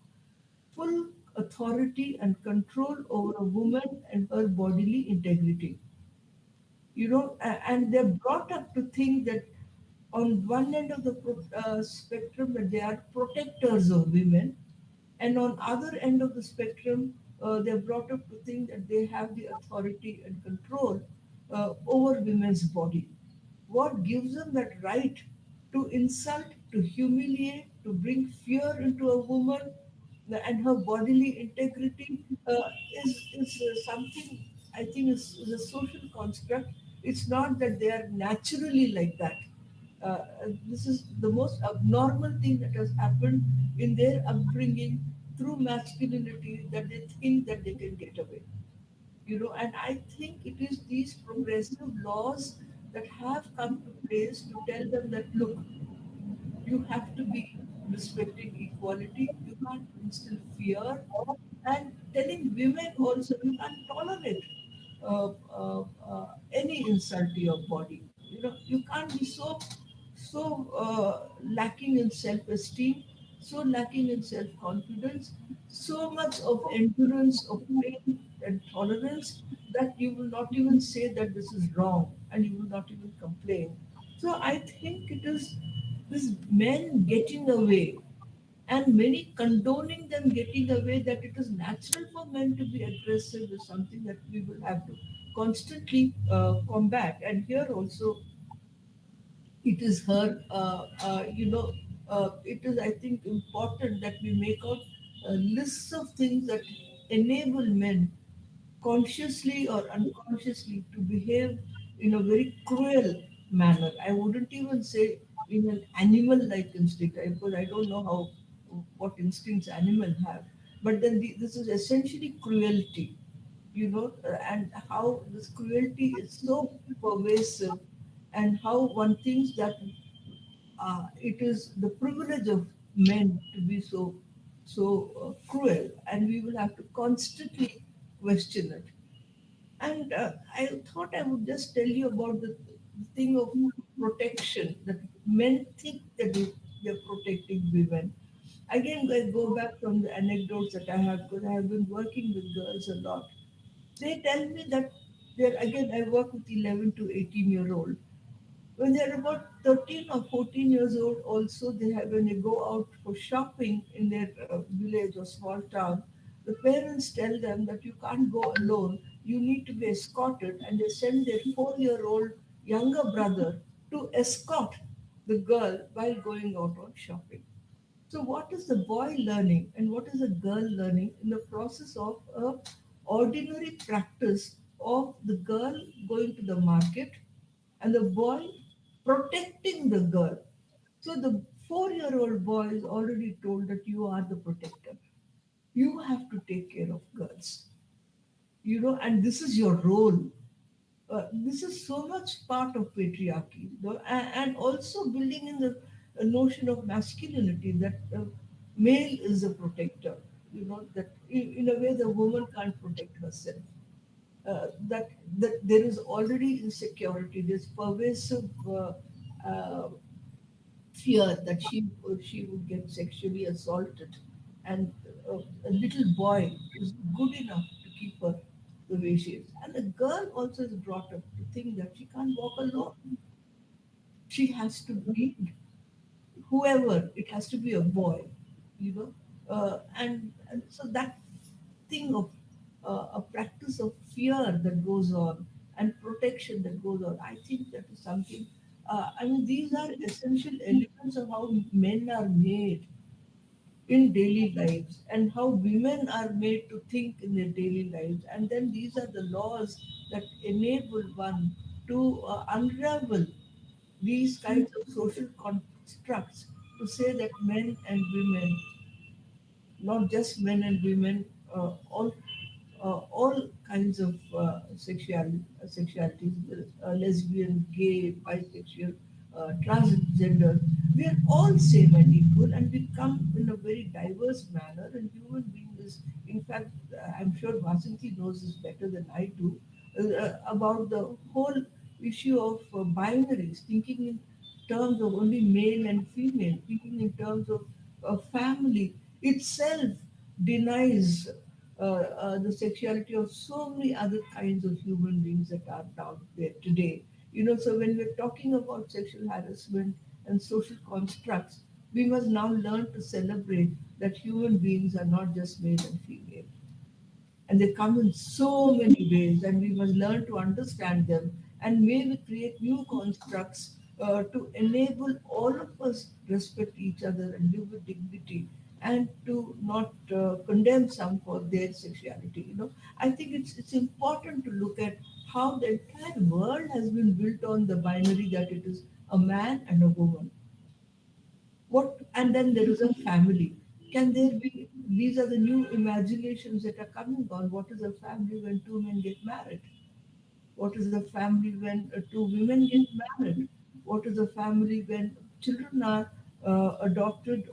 full authority and control over a woman and her bodily integrity. And they're brought up to think that on one end of the spectrum that they are protectors of women, and on other end of the spectrum, they're brought up to think that they have the authority and control over women's body. What gives them that right to insult, to humiliate, to bring fear into a woman and her bodily integrity is something I think is a social construct. It's not that they are naturally like that. This is the most abnormal thing that has happened in their upbringing through masculinity that they think that they can get away. And I think it is these progressive laws that have come to place to tell them that, look, you have to be respecting equality, you can't instill fear, and telling women also you can't tolerate any insult to your body. You know, you can't be so lacking in self-esteem, so lacking in self-confidence, so much of endurance of pain and tolerance that you will not even say that this is wrong and you will not even complain. So I think it is this men getting away and many condoning them getting away, that it is natural for men to be aggressive is something that we will have to constantly combat. And here also it is her, it is, I think, important that we make out lists of things that enable men consciously or unconsciously to behave in a very cruel manner. I wouldn't even say in an animal-like instinct, because I don't know how what instincts animals have. But then this is essentially cruelty, and how this cruelty is so pervasive, and how one thinks that it is the privilege of men to be so cruel, and we will have to constantly question it. And I thought I would just tell you about the thing of protection, that men think that they're protecting women. Again, I go back from the anecdotes that I have, because I have been working with girls a lot. They tell me that again, I work with 11 to 18-year-old. When they're about 13 or 14 years old, also, when they go out for shopping in their village or small town, the parents tell them that you can't go alone, you need to be escorted, and they send their 4-year-old younger brother to escort the girl while going out on shopping. So, what is the boy learning and what is the girl learning in the process of a ordinary practice of the girl going to the market and the boy protecting the girl? So, the 4-year-old boy is already told that you are the protector. You have to take care of girls, and this is your role. This is so much part of patriarchy, and also building in the notion of masculinity, that male is a protector, that in a way the woman can't protect herself. That there is already insecurity, this pervasive uh, fear that she would get sexually assaulted, and a little boy is good enough to keep her the way she is. And the girl also is brought up to think that she can't walk alone. She has to need whoever. It has to be a boy, you know. And so that thing of a practice of fear that goes on and protection that goes on, I think that is something. I mean, these are essential elements of how men are made in daily lives and how women are made to think in their daily lives. And then these are the laws that enable one to unravel these kinds of social constructs, to say that men and women, not just men and women, all kinds of sexualities, lesbian, gay, bisexual, transgender. We are all same and equal, and we come in a very diverse manner. And human being is, in fact, I'm sure Vasanti knows this better than I do, about the whole issue of binaries, thinking in terms of only male and female, thinking in terms of family itself denies the sexuality of so many other kinds of human beings that are down there today. So when we're talking about sexual harassment and social constructs, we must now learn to celebrate that human beings are not just male and female, and they come in so many ways, and we must learn to understand them, and maybe create new constructs to enable all of us respect each other and live with dignity, and to not condemn some for their sexuality. I think it's important to look at how the entire world has been built on the binary that it is a man and a woman. And then there is a family. Can there be, these are the new imaginations that are coming on, what is a family when two men get married? What is a family when two women get married? What is a family when children are adopted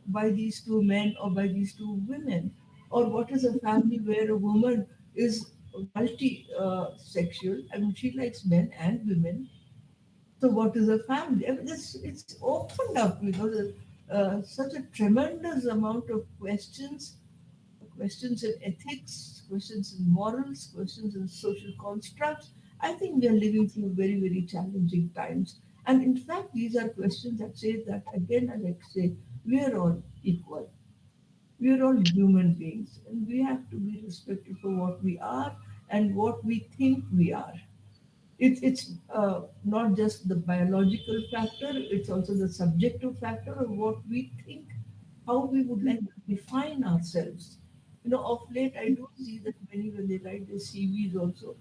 by these two men or by these two women? Or what is a family where a woman is multi-sexual? I mean, she likes men and women. So what is a family? I mean, it's opened up, there's, such a tremendous amount of questions, questions in ethics, questions in morals, questions in social constructs. I think we are living through very, very challenging times. And in fact, these are questions that say that, again, I like to say, we are all equal. We are all human beings, and we have to be respected for what we are and what we think we are. It's not just the biological factor, it's also the subjective factor of what we think, how we would like to define ourselves. Of late, I do see that many, when they write their CVs also,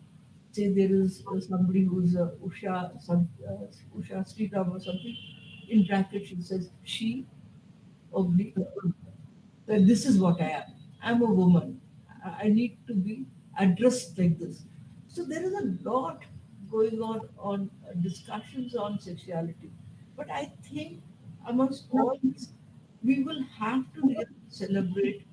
say there is somebody who's Usha Sriram or something, in brackets she says, she, oblique, that this is what I am. I'm a woman. I need to be addressed like this. So there is a lot going on discussions on sexuality. But I think amongst all this, we will have to really celebrate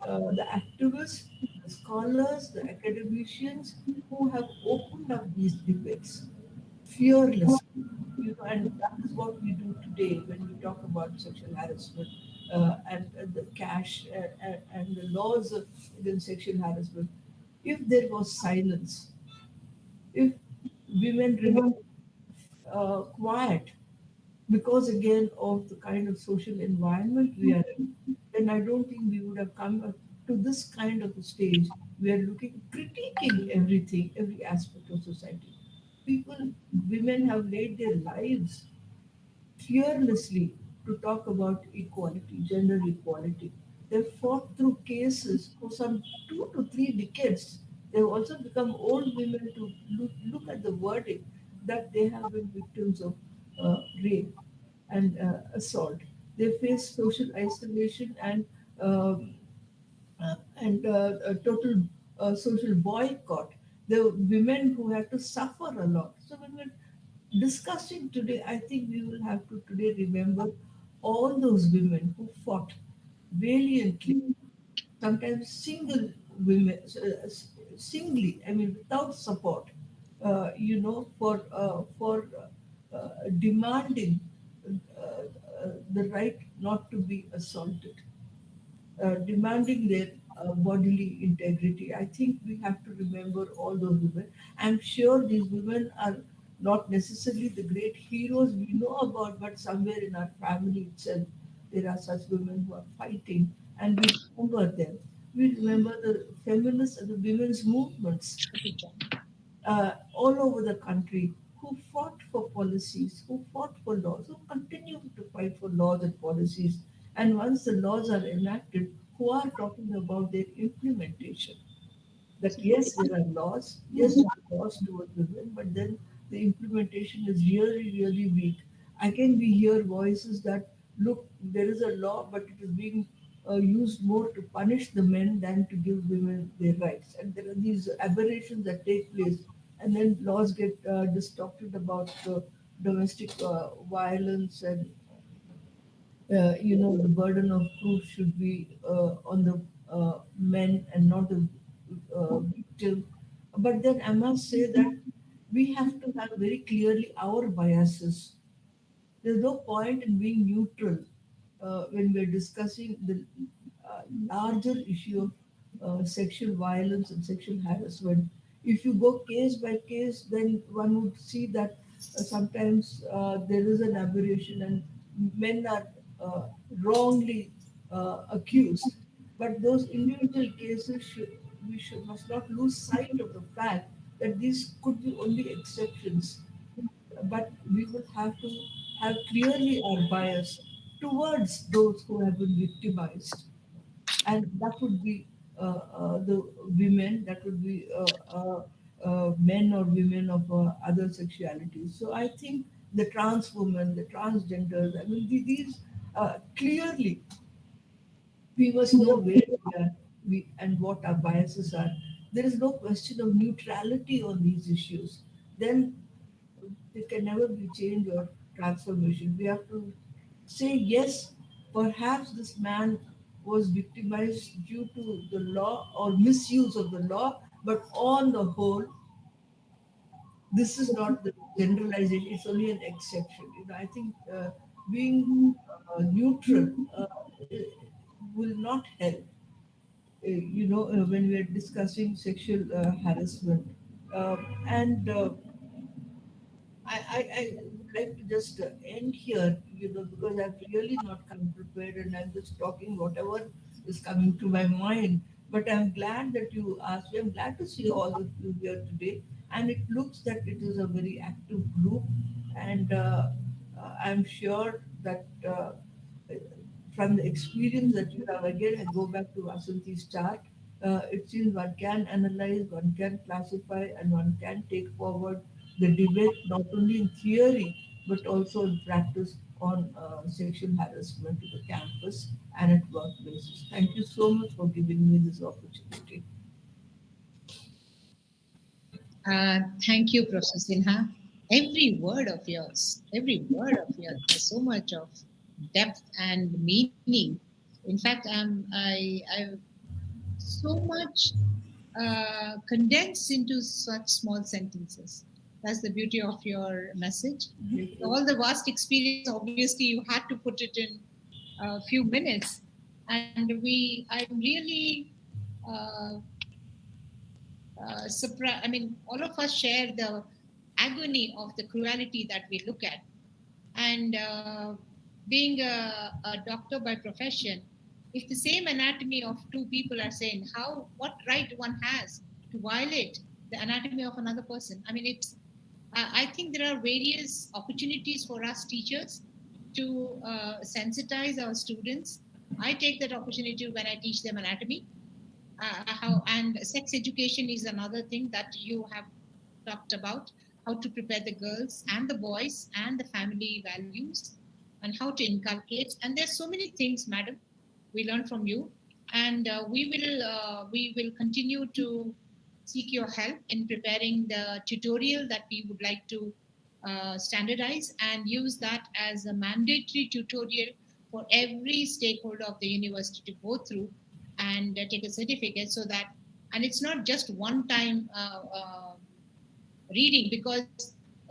the activists, the scholars, the academicians who have opened up these debates fearlessly. And that is what we do today when we talk about sexual harassment and the cash and the laws against sexual harassment. If there was silence, if women remain quiet because again of the kind of social environment we are in, then I don't think we would have come up to this kind of a stage where looking, critiquing everything, every aspect of society. People, women have laid their lives fearlessly to talk about equality, gender equality. They've fought through cases for some 2 to 3 decades. They've also become old women to look at the verdict that they have been victims of rape and assault. They face social isolation and a total social boycott. There were women who had to suffer a lot. So when we're discussing today, I think we will have to today remember all those women who fought valiantly, sometimes single women, singly, I mean, without support, for demanding the right not to be assaulted, demanding their bodily integrity. I think we have to remember all those women. I'm sure these women are not necessarily the great heroes we know about, but somewhere in our family itself, there are such women who are fighting, and we remember them. We remember the feminist and the women's movements all over the country who fought for policies, who fought for laws, who continue to fight for laws and policies. And once the laws are enacted, who are talking about their implementation. That yes, there are laws, yes, there are laws towards women, but then the implementation is really, really weak. Again, we hear voices that look, there is a law, but it is being used more to punish the men than to give women their rights. And there are these aberrations that take place, and then laws get distorted about domestic violence and the burden of proof should be on the men and not the victim. But then I must say that we have to have very clearly our biases. There's no point in being neutral when we're discussing the larger issue of sexual violence and sexual harassment. If you go case by case, then one would see that sometimes there is an aberration and men are wrongly accused. But those individual cases, must not lose sight of the fact that these could be only exceptions, but we will have to have clearly our bias towards those who have been victimized. And that would be the women, that would be men or women of other sexualities. So I think the trans women, the transgenders, I mean, these clearly we must know where we are and what our biases are. there is no question of neutrality on these issues, then there can never be change or transformation. We have to say, yes, perhaps this man was victimized due to the law or misuse of the law, but on the whole, this is not the generalization, it's only an exception. I think being neutral will not help. When we are discussing sexual harassment. And I would like to just end here, because I've really not come prepared and I'm just talking whatever is coming to my mind. But I'm glad that you asked me. I'm glad to see all of you here today. And it looks that it is a very active group. And I'm sure that from the experience that you have, again, I go back to Vasanti's chart. It seems one can analyze, one can classify, and one can take forward the debate not only in theory but also in practice on sexual harassment to the campus and at workplaces. Thank you so much for giving me this opportunity. Thank you, Professor Sinha. Every word of yours, has so much of depth and meaning. In fact, I so much condensed into such small sentences. That's the beauty of your message. All the vast experience, obviously, you had to put it in a few minutes, and I'm really surprised. I mean, all of us share the agony of the cruelty that we look at. And being a doctor by profession, if the same anatomy of two people are saying, what right one has to violate the anatomy of another person? I mean, I think there are various opportunities for us teachers to sensitize our students. I take that opportunity when I teach them anatomy. And sex education is another thing that you have talked about, how to prepare the girls and the boys and the family values and how to inculcate. And there's so many things, madam, we learn from you. And we will continue to seek your help in preparing the tutorial that we would like to standardize and use that as a mandatory tutorial for every stakeholder of the university to go through and take a certificate, so that, and it's not just one time reading, because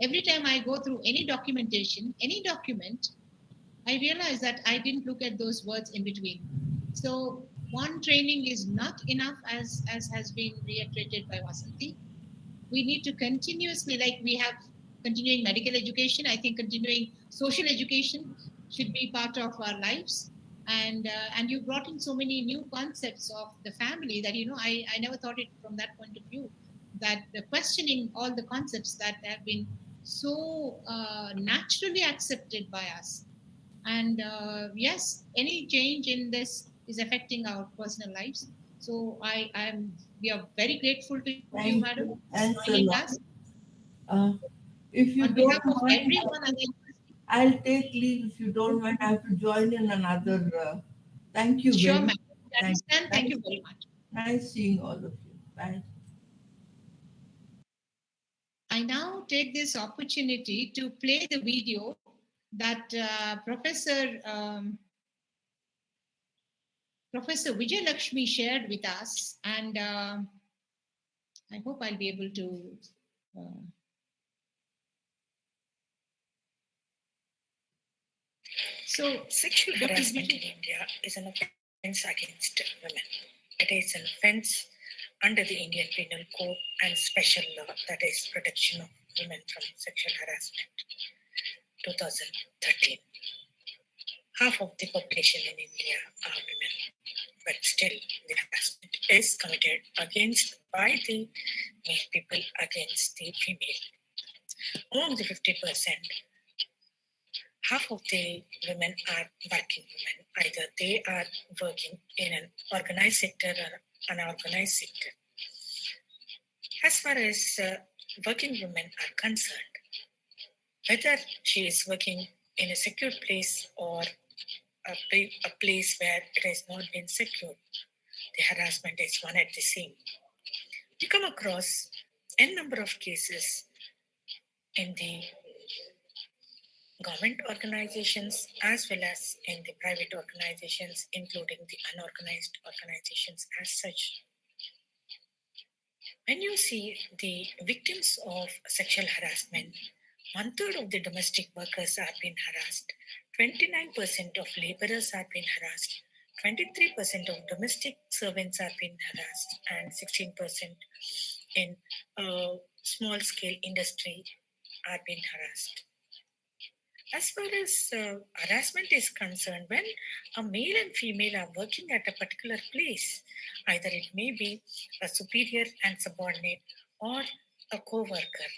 every time I go through any documentation, any document, I realize that I didn't look at those words in between. So one training is not enough, as has been reiterated by Vasanti. We need to continuously, like we have continuing medical education, I think continuing social education should be part of our lives. And you brought in so many new concepts of the family that, I never thought it from that point of view, that the questioning all the concepts that have been so naturally accepted by us. And yes, any change in this is affecting our personal lives. So we are very grateful to you, madam, Thanks for a joining lot. us. If you On behalf don't of mind, everyone at the university. I'll take leave. If you don't mind, I have to join in another. Thank you Sure, very ma'am. much. We understand. Thank you very much. Nice seeing all of you. Bye. I now take this opportunity to play the video that Professor Vijay Lakshmi shared with us, and I hope I'll be able to. So, sexual harassment in India is an offense against women. It is an offense under the Indian Penal Code and special law, that is Protection of Women from Sexual Harassment, 2013. Half of the population in India are women, but still the harassment is committed by the male people against the female. Among the 50%, half of the women are working women. Either they are working in an organized sector or unorganized sector. As far as working women are concerned, whether she is working in a secure place or a place where it has not been secured, the harassment is one and the same. You come across n number of cases in the government organizations as well as in the private organizations, including the unorganized organizations as such. When you see the victims of sexual harassment, 1/3 of the domestic workers are being harassed, 29% of laborers are being harassed, 23% of domestic servants are being harassed, and 16% in small scale industry are being harassed. As far as harassment is concerned, when a male and female are working at a particular place, either it may be a superior and subordinate or a co-worker,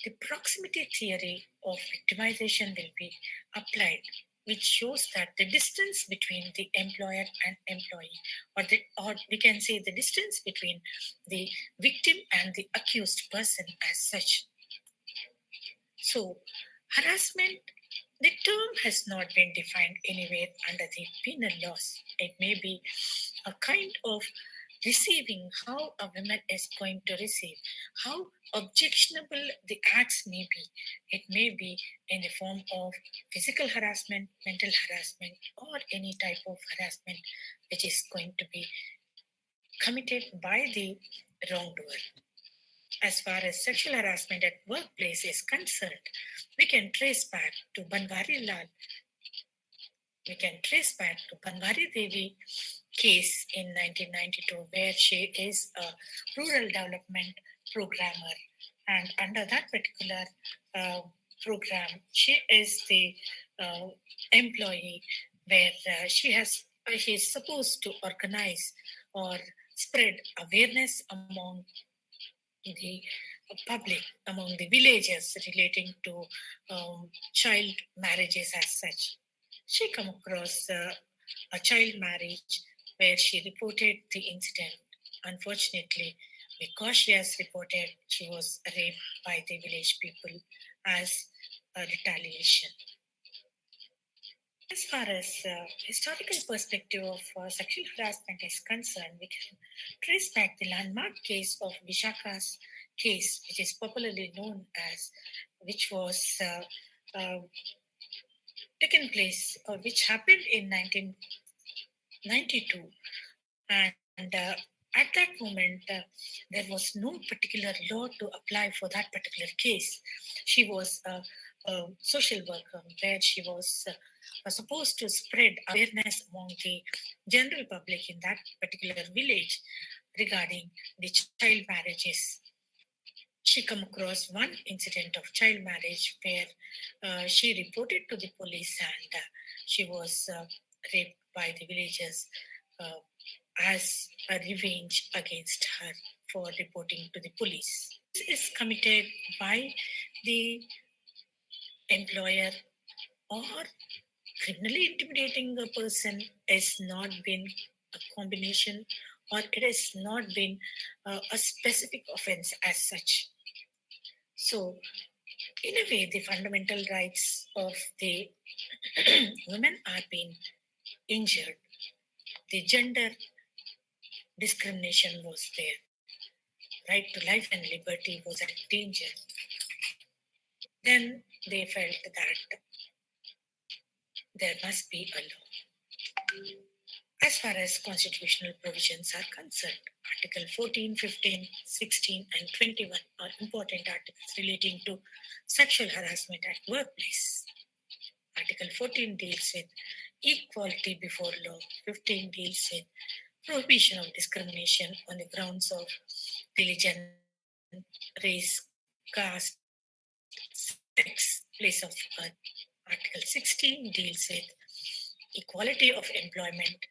the proximity theory of victimization will be applied, which shows that the distance between the employer and employee, or we can say the distance between the victim and the accused person as such. So, harassment, the term has not been defined anywhere under the penal laws. It may be a kind of receiving, how a woman is going to receive, how objectionable the acts may be. It may be in the form of physical harassment, mental harassment, or any type of harassment which is going to be committed by the wrongdoer. As far as sexual harassment at workplace is concerned, we can trace back to Banwari Lal. We can trace back to Banwari Devi case in 1992, where she is a rural development programmer, and under that particular program, she is the employee where she is supposed to organize or spread awareness among the public, among the villagers relating to child marriages as such. She come across a child marriage where she reported the incident. Unfortunately, because she has reported, she was raped by the village people as a retaliation. As far as historical perspective of sexual harassment is concerned, we can trace back the landmark case of Vishaka's case, which is popularly known as, which was taken place, or which happened in 1992. And at that moment, there was no particular law to apply for that particular case. She was a social worker where she was supposed to spread awareness among the general public in that particular village regarding the child marriages. She come across one incident of child marriage where she reported to the police, and she was raped by the villagers as a revenge against her for reporting to the police. This is committed by the employer, or criminally intimidating a person has not been a combination, or it has not been a specific offense as such. So, in a way, the fundamental rights of the women are being injured. The gender discrimination was there. Right to life and liberty was at danger. Then they felt that there must be a law. As far as constitutional provisions are concerned, Article 14, 15, 16, and 21 are important articles relating to sexual harassment at workplace. Article 14 deals with equality before law. 15 deals with prohibition of discrimination on the grounds of religion, race, caste, sex, place of birth. Article 16 deals with equality of employment,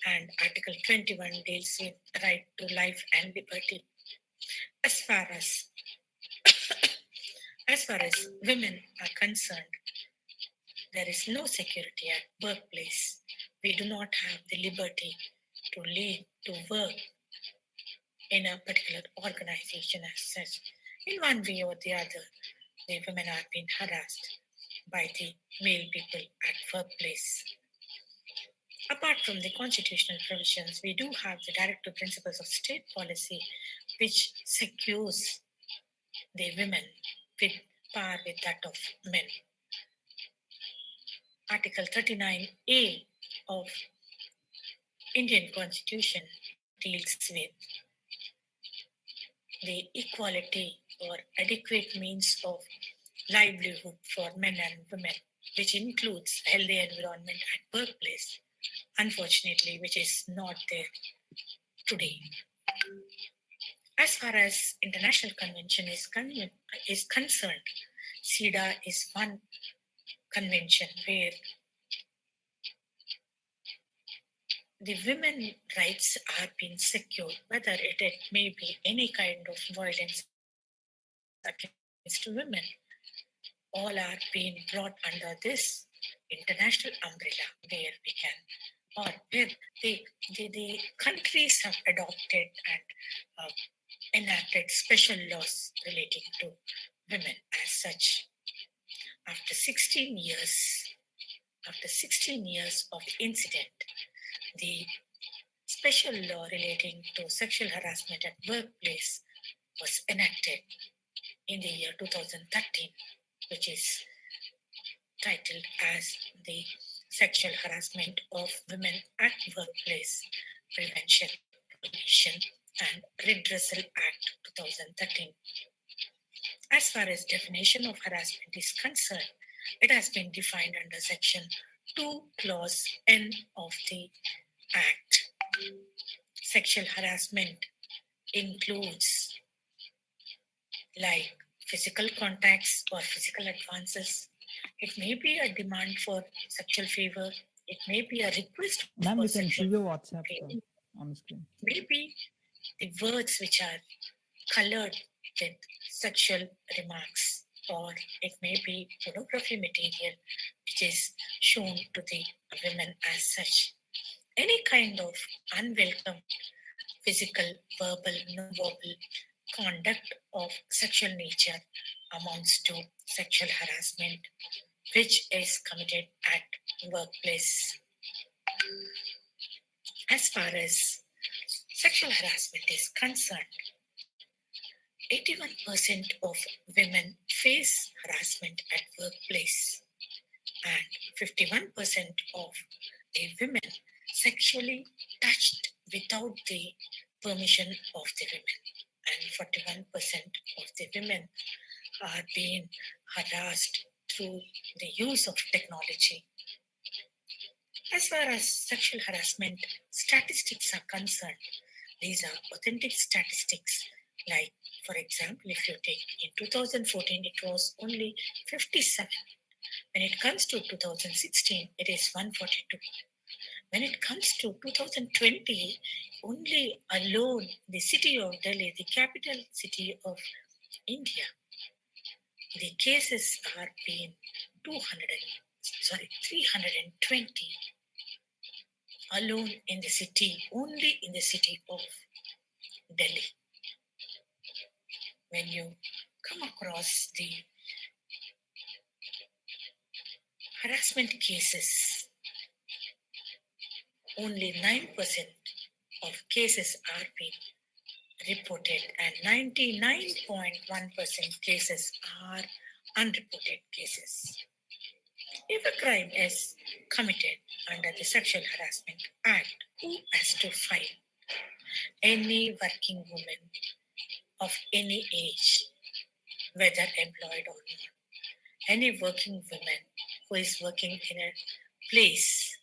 and Article 21 deals with right to life and liberty. As far as women are concerned, there is no security at workplace. We do not have the liberty to live, to work in a particular organization as such. In one way or the other, the women are being harassed by the male people at workplace. Apart from the constitutional provisions, we do have the directive principles of state policy, which secures the women with par with that of men. Article 39A of Indian Constitution deals with the equality or adequate means of livelihood for men and women, which includes healthy environment at workplace, unfortunately, which is not there today. As far as international convention is concerned, CEDAW is one convention where the women rights are being secured, whether it may be any kind of violence against women. All are being brought under this international umbrella where we can, or where the countries have adopted and enacted special laws relating to women as such. After 16 years of the incident, the special law relating to sexual harassment at workplace was enacted in the year 2013, which is titled as the Sexual Harassment of Women at Workplace Prevention, Prohibition and Redressal Act 2013. As far as definition of harassment is concerned, it has been defined under section 2 clause N of the Act. Sexual harassment includes like physical contacts or physical advances. It may be a demand for sexual favor. It may be a request Ma'am, for you can see sexual your WhatsApp favor. on the screen. Maybe the words which are colored with sexual remarks, or it may be pornography material which is shown to the women as such. Any kind of unwelcome physical, verbal, non-verbal conduct of sexual nature amounts to sexual harassment, which is committed at workplace. As far as sexual harassment is concerned, 81% of women face harassment at workplace, and 51% of the women sexually touched without the permission of the women, and 41% of the women are being harassed through the use of technology. As far as sexual harassment statistics are concerned, these are authentic statistics. Like, for example, if you take in 2014, it was only 57. When it comes to 2016, it is 142. When it comes to 2020, only alone the city of Delhi, the capital city of India, the cases are being 320 alone in the city, only in the city of Delhi. When you come across the harassment cases, only 9% of cases are being reported and 99.1% cases are unreported cases. If a crime is committed under the Sexual Harassment Act, who has to file? Any working woman of any age, whether employed or not. Any working woman who is working in a place,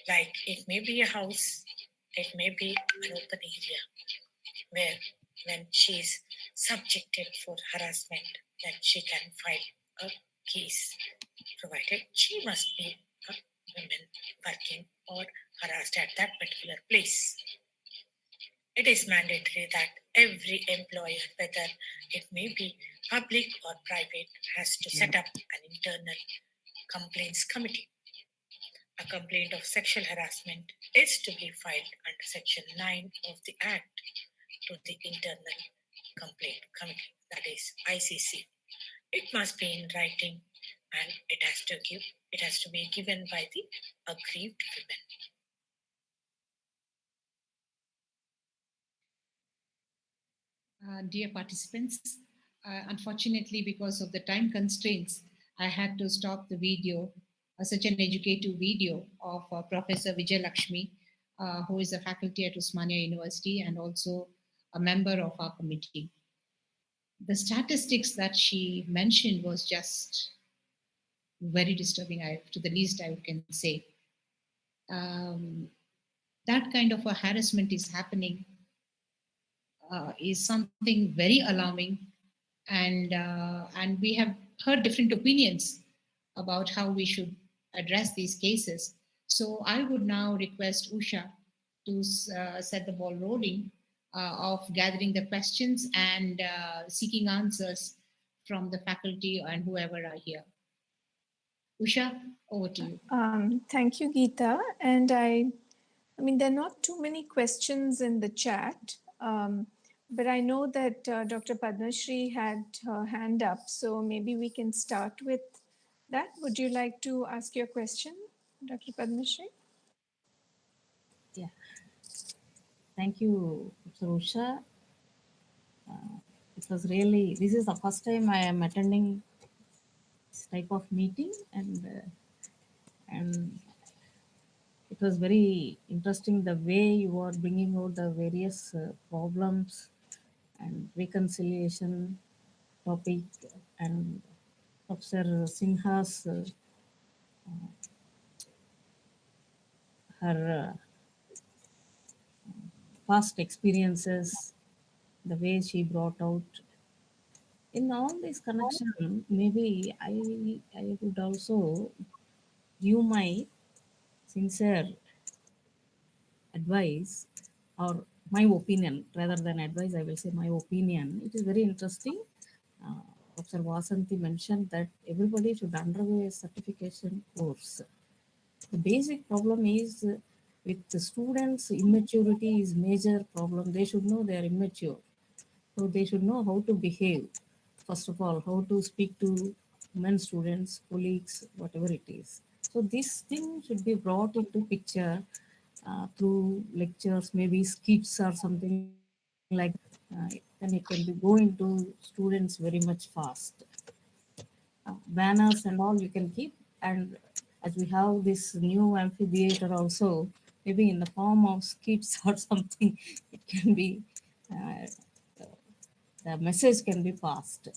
like it may be a house, it may be an open area, where when she is subjected for harassment, then she can file a case, provided she must be a woman working or harassed at that particular place. It is mandatory that every employer, whether it may be public or private, has to set up an internal complaints committee. A complaint of sexual harassment is to be filed under Section 9 of the Act to the Internal Complaint Committee, that is ICC. It must be in writing and it has to be given by the aggrieved women. Dear participants, unfortunately, because of the time constraints, I had to stop the video, such an educative video of Professor Vijay Lakshmi, who is a faculty at Osmania University and also a member of our committee. The statistics that she mentioned was just very disturbing, to the least I can say. That kind of a harassment is happening is something very alarming, and we have heard different opinions about how we should address these cases. So I would now request Usha to set the ball rolling of gathering the questions and seeking answers from the faculty and whoever are here. Usha, over to you. Thank you, Geeta. And I mean, there are not too many questions in the chat, but I know that Dr. Padmashri had her hand up, so maybe we can start with that. Would you like to ask your question, Dr. Padmashri? Yeah. Thank you, Sarusha. It was really, this is the first time I am attending this type of meeting, and it was very interesting the way you are bringing out the various problems and reconciliation topic, and Professor Sinha's her past experiences, the way she brought out. In all this connection, maybe I would also give my sincere advice, or my opinion rather than advice. I will say my opinion. It is very interesting. Professor Vasanthi mentioned that everybody should undergo a certification course. The basic problem is with the students, immaturity is major problem. They should know they are immature. So they should know how to behave. First of all, how to speak to men students, colleagues, whatever it is. So this thing should be brought into picture through lectures, maybe skits or something like that. Then it can be go into students very much fast. Banners and all you can keep, and as we have this new amphitheater also, maybe in the form of skits or something, it can be the message can be passed.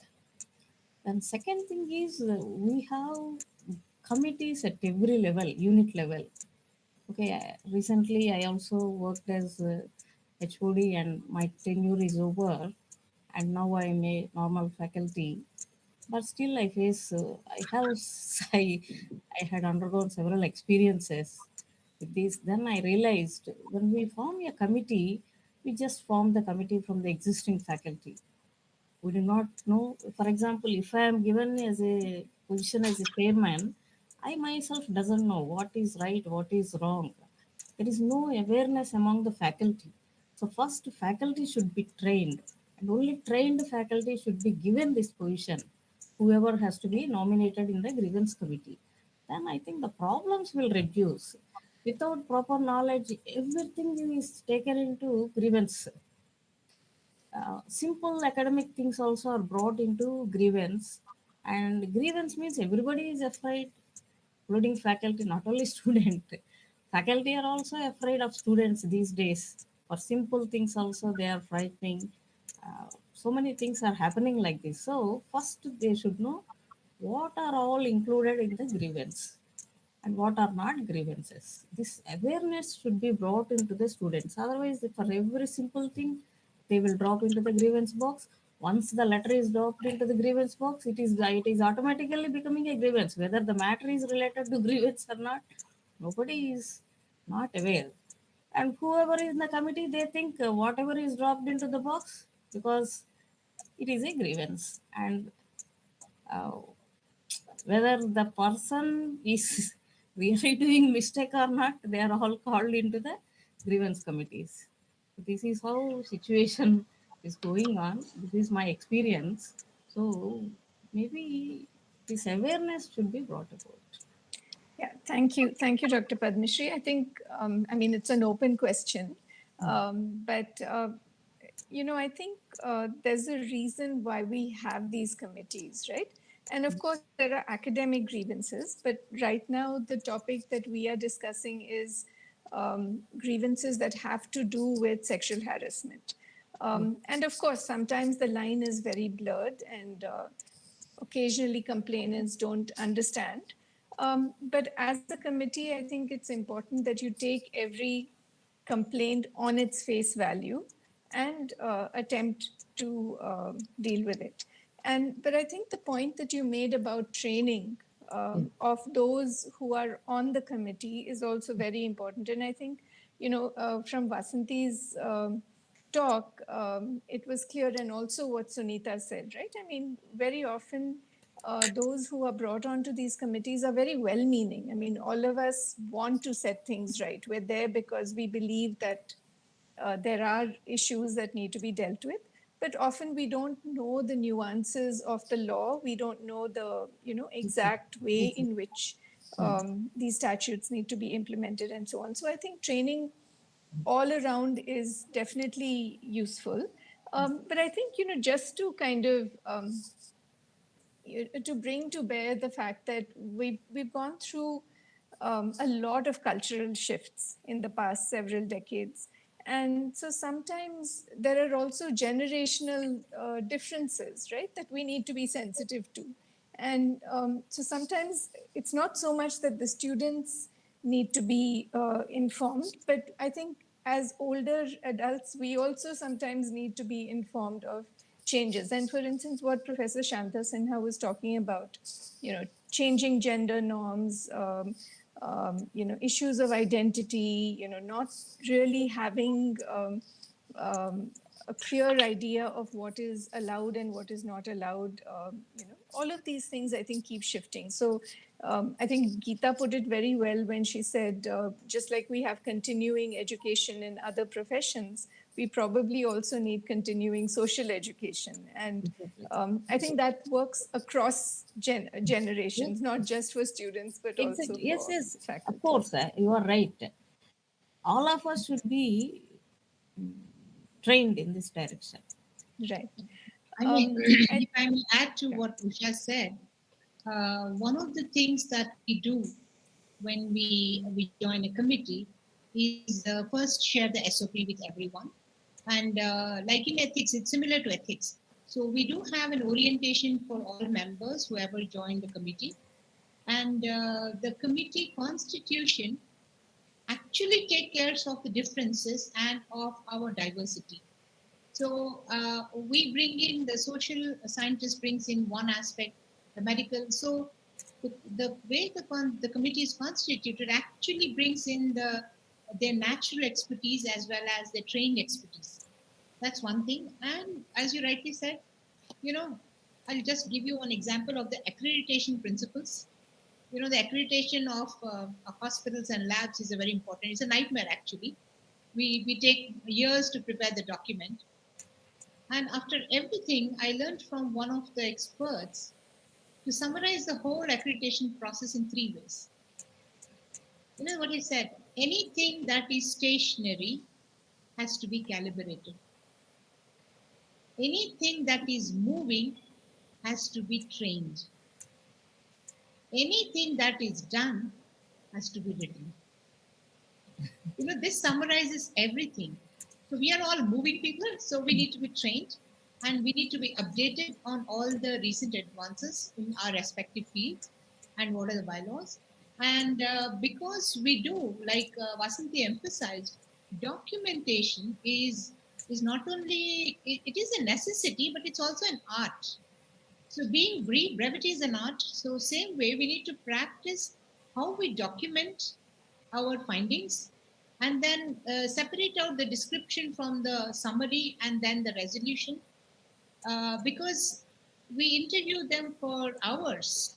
And second thing is we have committees at every level, unit level. Okay, recently I also worked as HOD and my tenure is over, and now I am a normal faculty. But still I face, I had undergone several experiences with this. Then I realized when we form a committee, we just form the committee from the existing faculty. We do not know. For example, if I am given as a position as a chairman, I myself doesn't know what is right, what is wrong. There is no awareness among the faculty. So first faculty should be trained, and only trained faculty should be given this position, whoever has to be nominated in the grievance committee. Then I think the problems will reduce. Without proper knowledge, everything is taken into grievance. Simple academic things also are brought into grievance, and grievance means everybody is afraid, including faculty, not only student. Faculty are also afraid of students these days. For simple things also they are frightening. So many things are happening like this. So first they should know what are all included in the grievance and what are not grievances. This awareness should be brought into the students. Otherwise, for every simple thing, they will drop into the grievance box. Once the letter is dropped into the grievance box, it is automatically becoming a grievance. Whether the matter is related to grievance or not, nobody is not aware. And whoever is in the committee, they think whatever is dropped into the box, because it is a grievance. And uh, whether the person is really doing mistake or not, they are all called into the grievance committees. This is how situation is going on. This is my experience. So maybe this awareness should be brought about. Yeah, thank you. Thank you, Dr. Padmashri. I think, I mean, it's an open question, but I think there's a reason why we have these committees, right? And of course, there are academic grievances, but right now the topic that we are discussing is grievances that have to do with sexual harassment. And of course, sometimes the line is very blurred, and occasionally complainants don't understand. But as a committee, I think it's important that you take every complaint on its face value and attempt to deal with it. But I think the point that you made about training of those who are on the committee is also very important. And I think, from Vasanti's talk, it was clear, and also what Sunita said, right? I mean, very often those who are brought onto these committees are very well-meaning. I mean, all of us want to set things right. We're there because we believe that there are issues that need to be dealt with, but often we don't know the nuances of the law. We don't know the exact way in which these statutes need to be implemented and so on. So I think training all around is definitely useful. But I think, just to kind of to bring to bear the fact that we've gone through a lot of cultural shifts in the past several decades. And so sometimes there are also generational differences, right, that we need to be sensitive to. And so sometimes it's not so much that the students need to be informed, but I think as older adults, we also sometimes need to be informed of changes. And for instance, what Professor Shanta Sinha was talking about, changing gender norms, issues of identity, not really having a clear idea of what is allowed and what is not allowed. All of these things I think keep shifting. So I think Geeta put it very well when she said, just like we have continuing education in other professions, we probably also need continuing social education. And I think that works across generations, not just for students, but also Exactly. Yes, for yes. faculty. Of course, you are right. All of us should be trained in this direction. Right. I mean, And if I may add to what Usha said, one of the things that we do when we join a committee is first share the SOP with everyone. And like in ethics, it's similar to ethics. So we do have an orientation for all members, whoever joined the committee. And the committee constitution actually take care of the differences and of our diversity. So we bring in the social scientist brings in one aspect, the medical. So the way the committee is constituted actually brings in their natural expertise as well as their trained expertise. That's one thing. And as you rightly said, I'll just give you one example of the accreditation principles. The accreditation of hospitals and labs is a very important. It's a nightmare actually. We take years to prepare the document. And after everything, I learned from one of the experts to summarize the whole accreditation process in 3 ways. You know what he said? Anything that is stationary has to be calibrated. Anything that is moving has to be trained. Anything that is done has to be written. This summarizes everything. So we are all moving people, so we need to be trained and we need to be updated on all the recent advances in our respective fields and what are the bylaws. And because we do, like Vasanti emphasized, documentation is not only, it is a necessity, but it's also an art. So being brief, brevity is an art. So same way, we need to practice how we document our findings and then separate out the description from the summary and then the resolution, because we interview them for hours,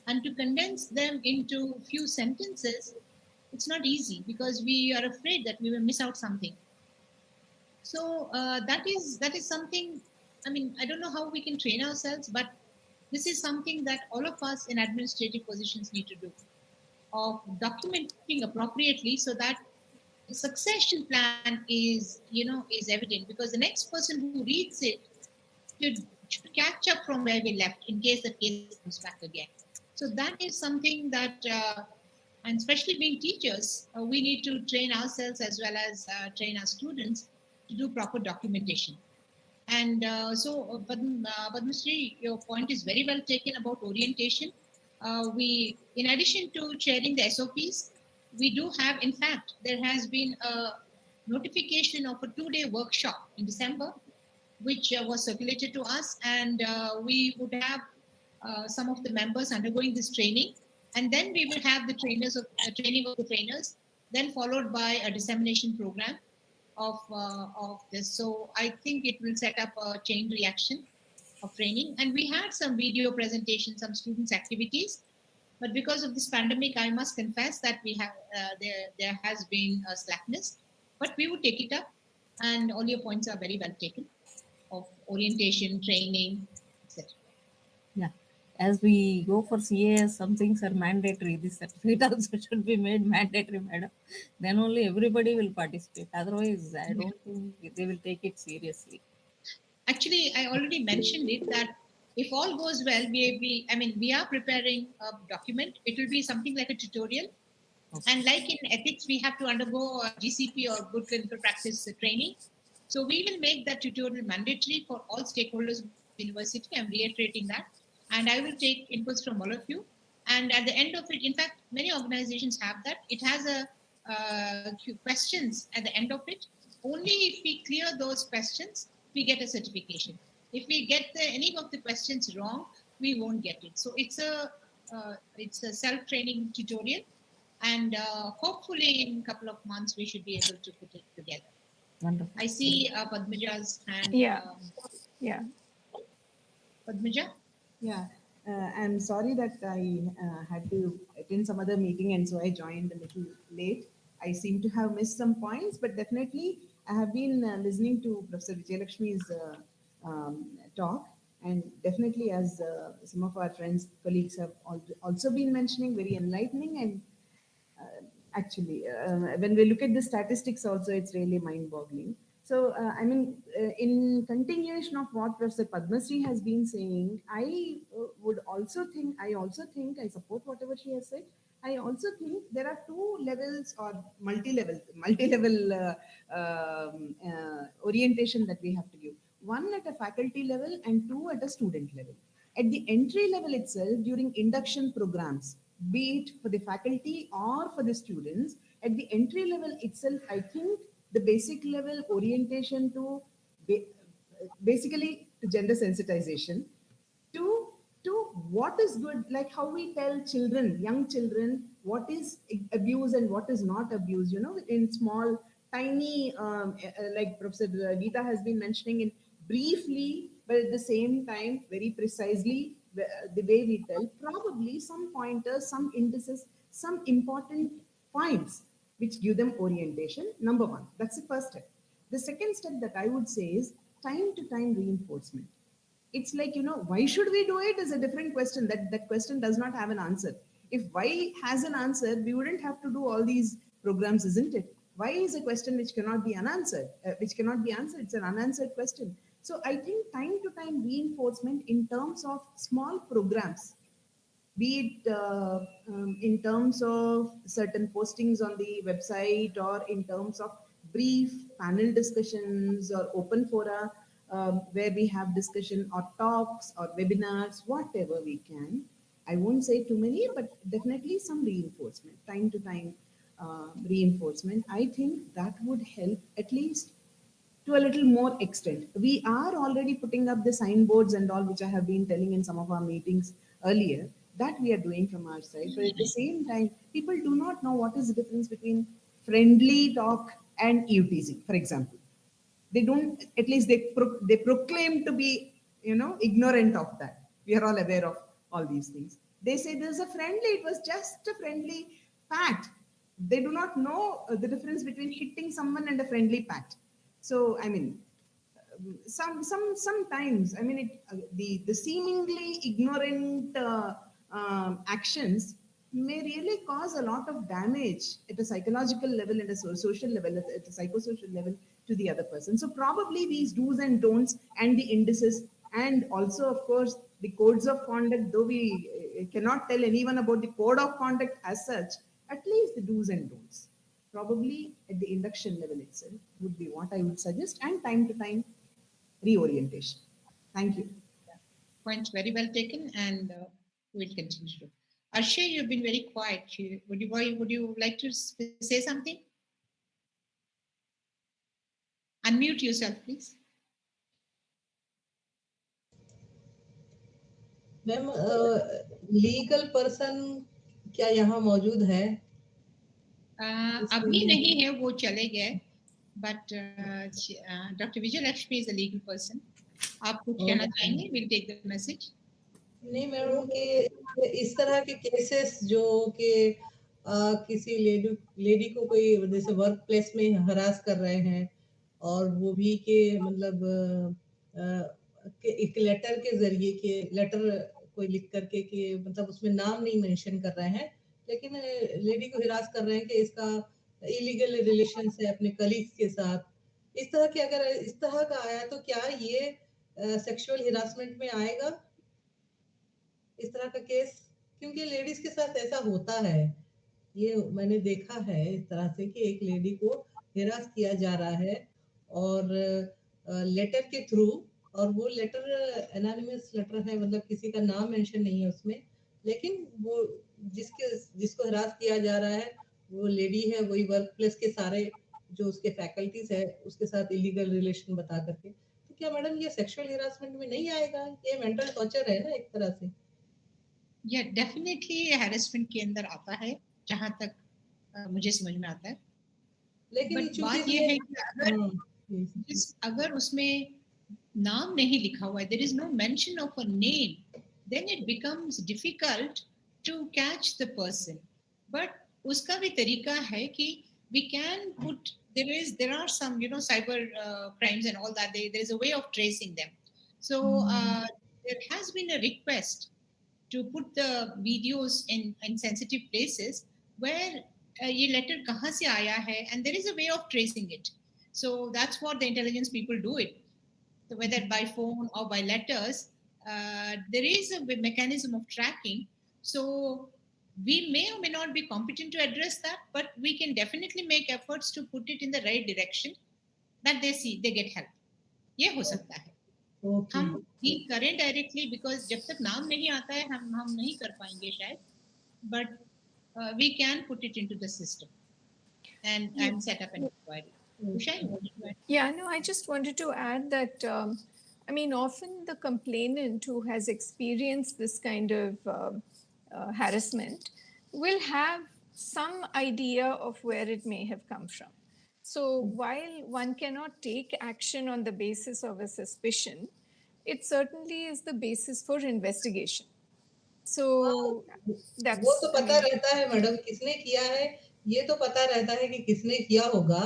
and to condense them into few sentences, it's not easy because we are afraid that we will miss out something. So that is something. I mean, I don't know how we can train ourselves, but this is something that all of us in administrative positions need to do, of documenting appropriately so that succession plan is evident, because the next person who reads it should catch up from where we left in case the case comes back again. So that is something that, and especially being teachers, we need to train ourselves as well as train our students to do proper documentation. And Padmasree, your point is very well taken about orientation. In addition to sharing the SOPs, we do have, in fact, there has been a notification of a 2-day workshop in December, which was circulated to us, and we would have some of the members undergoing this training, and then we will have the training of the trainers, then followed by a dissemination program of this. So I think it will set up a chain reaction of training. And we had some video presentations, some students' activities, but because of this pandemic, I must confess that we have there has been a slackness. But we would take it up, and all your points are very well taken of orientation, training, etc. Yeah. As we go for CAS, some things are mandatory. This certificate also should be made mandatory, madam. Then only everybody will participate. Otherwise, I don't think they will take it seriously. Actually, I already mentioned it that if all goes well, we are preparing a document. It will be something like a tutorial. And like in ethics, we have to undergo a GCP or good clinical practice training. So we will make that tutorial mandatory for all stakeholders of the university. I'm reiterating that. And I will take inputs from all of you. And at the end of it, in fact, many organizations have that. It has a questions at the end of it. Only if we clear those questions, we get a certification. If we get any of the questions wrong, we won't get it. So it's a self-training tutorial, and hopefully in a couple of months we should be able to put it together. Wonderful. I see Padmaja's hand. Yeah. Yeah. Padmaja? Yeah, I'm sorry that I had to attend some other meeting and so I joined a little late. I seem to have missed some points, but definitely I have been listening to Professor Vijayalakshmi's talk, and definitely as some of our friends, colleagues have also been mentioning, very enlightening. And when we look at the statistics also, it's really mind-boggling. So, in continuation of what Professor Padmasree has been saying, I also think, I support whatever she has said. I also think there are two levels or multi-level orientation that we have to give. One at a faculty level and two at a student level. At the entry level itself, during induction programs, be it for the faculty or for the students, at the entry level itself, I think the basic level orientation to basically to gender sensitization, to what is good, like how we tell children, young children, what is abuse and what is not abuse, in small, tiny, like Professor Geeta has been mentioning in briefly, but at the same time, very precisely, the way we tell, probably some pointers, some indices, some important points which give them orientation. Number one, that's the first step. The second step that I would say is time to time reinforcement. It's like, why should we do it is a different question. That question does not have an answer. If why has an answer, we wouldn't have to do all these programs, isn't it? Why is a question which cannot be unanswered, which cannot be answered. It's an unanswered question. So I think time to time reinforcement in terms of small programs, be it in terms of certain postings on the website or in terms of brief panel discussions or open fora where we have discussion or talks or webinars, whatever we can. I won't say too many, but definitely some reinforcement, time to time reinforcement. I think that would help at least to a little more extent. We are already putting up the signboards and all, which I have been telling in some of our meetings earlier, that we are doing from our side. But at the same time, people do not know what is the difference between friendly talk and ear teasing, for example. They don't, at least they proclaim to be, ignorant of that. We are all aware of all these things. They say there's a friendly, it was just a friendly pat. They do not know the difference between hitting someone and a friendly pat. So, sometimes, the seemingly ignorant actions may really cause a lot of damage at a psychological level and a social level, at a psychosocial level to the other person. So probably these do's and don'ts and the indices, and also of course the codes of conduct, though we cannot tell anyone about the code of conduct as such, at least the do's and don'ts, probably at the induction level itself, would be what I would suggest, and time to time reorientation. Thank you. Points very well taken, and we'll continue to. Arshay, you've been very quiet. Would you like to say something? Unmute yourself, please. Ma'am, legal person क्या यहाँ मौजूद है? अभी नहीं है, वो चले गए, but doctor Vijay Lakshmi is a legal person. आप कुछ कहना चाहेंगे? Will take the message. नहीं मैडम, कि इस तरह के केसेस जो कि किसी लेडी को कोई जैसे वर्क प्लेस में हरास कर रहे हैं, और वो भी कि मतलब एक लेटर के जरिए के लेटर कोई लिख करके कि मतलब उसमें नाम नहीं मेंशन कर रहे हैं, लेकिन लेडी को हिरास कर रहे हैं कि इसका इलीगल रिलेशन है अपने कलीग्स के साथ. इस तरह के अगर इस तरह का आया तो क्या ये सेक्सुअल हिरासमेंट में आएगा इस तरह का केस? क्योंकि लेडीज के साथ ऐसा होता है, ये मैंने देखा है इस तरह से कि एक लेडी को हिरास किया जा रहा है और लेटर के थ्रू, और वो लेटर एनोनिमस लेटर है, मतलब किसी का नाम मेंशन नहीं है उसमें, लेकिन वो जिसको हिरास किया जा रहा है वो लेडी है, वही वर्क प्लेस के सारे जो उसके फैकल्टीज है उसके साथ इलीगल रिलेशन बता करके. तो क्या मैडम ये सेक्सुअल हिरासमेंट में नहीं आएगा? ये मेंटल टॉर्चर है ना एक तरह से. या डेफिनेटली हैरेसमेंट के अंदर आता है, जहां तक मुझे समझ में आता है. लेकिन बात ये है कि अगर उसमें नाम नहीं लिखा हुआ है, there is no mention of a name, then it becomes difficult to catch the person. But उसका भी तरीका है कि we can put, there are some cyber crimes and all that, there is a way of tracing them. So there has been a request to put the videos in sensitive places where ये letter कहाँ से आया है, and there is a way of tracing it. So that's what the intelligence people do it. So whether by phone or by letters, there is a mechanism of tracking. So we may or may not be competent to address that, but we can definitely make efforts to put it in the right direction that they get help. ये हो सकता है. हम deal करें directly, because जब तक नाम नहीं आता है हम नहीं कर पाएंगे शायद, but we can put it into the system and set up an inquiry. Usha, you wanted to add? Yeah, no, I just wanted to add that I mean, often the complainant who has experienced this kind of harassment will have some idea of where it may have come from. So while one cannot take action on the basis of a suspicion, it certainly is the basis for investigation. So that's, वो तो पता रहता है madam किसने किया है, ये तो पता रहता है कि किसने किया होगा,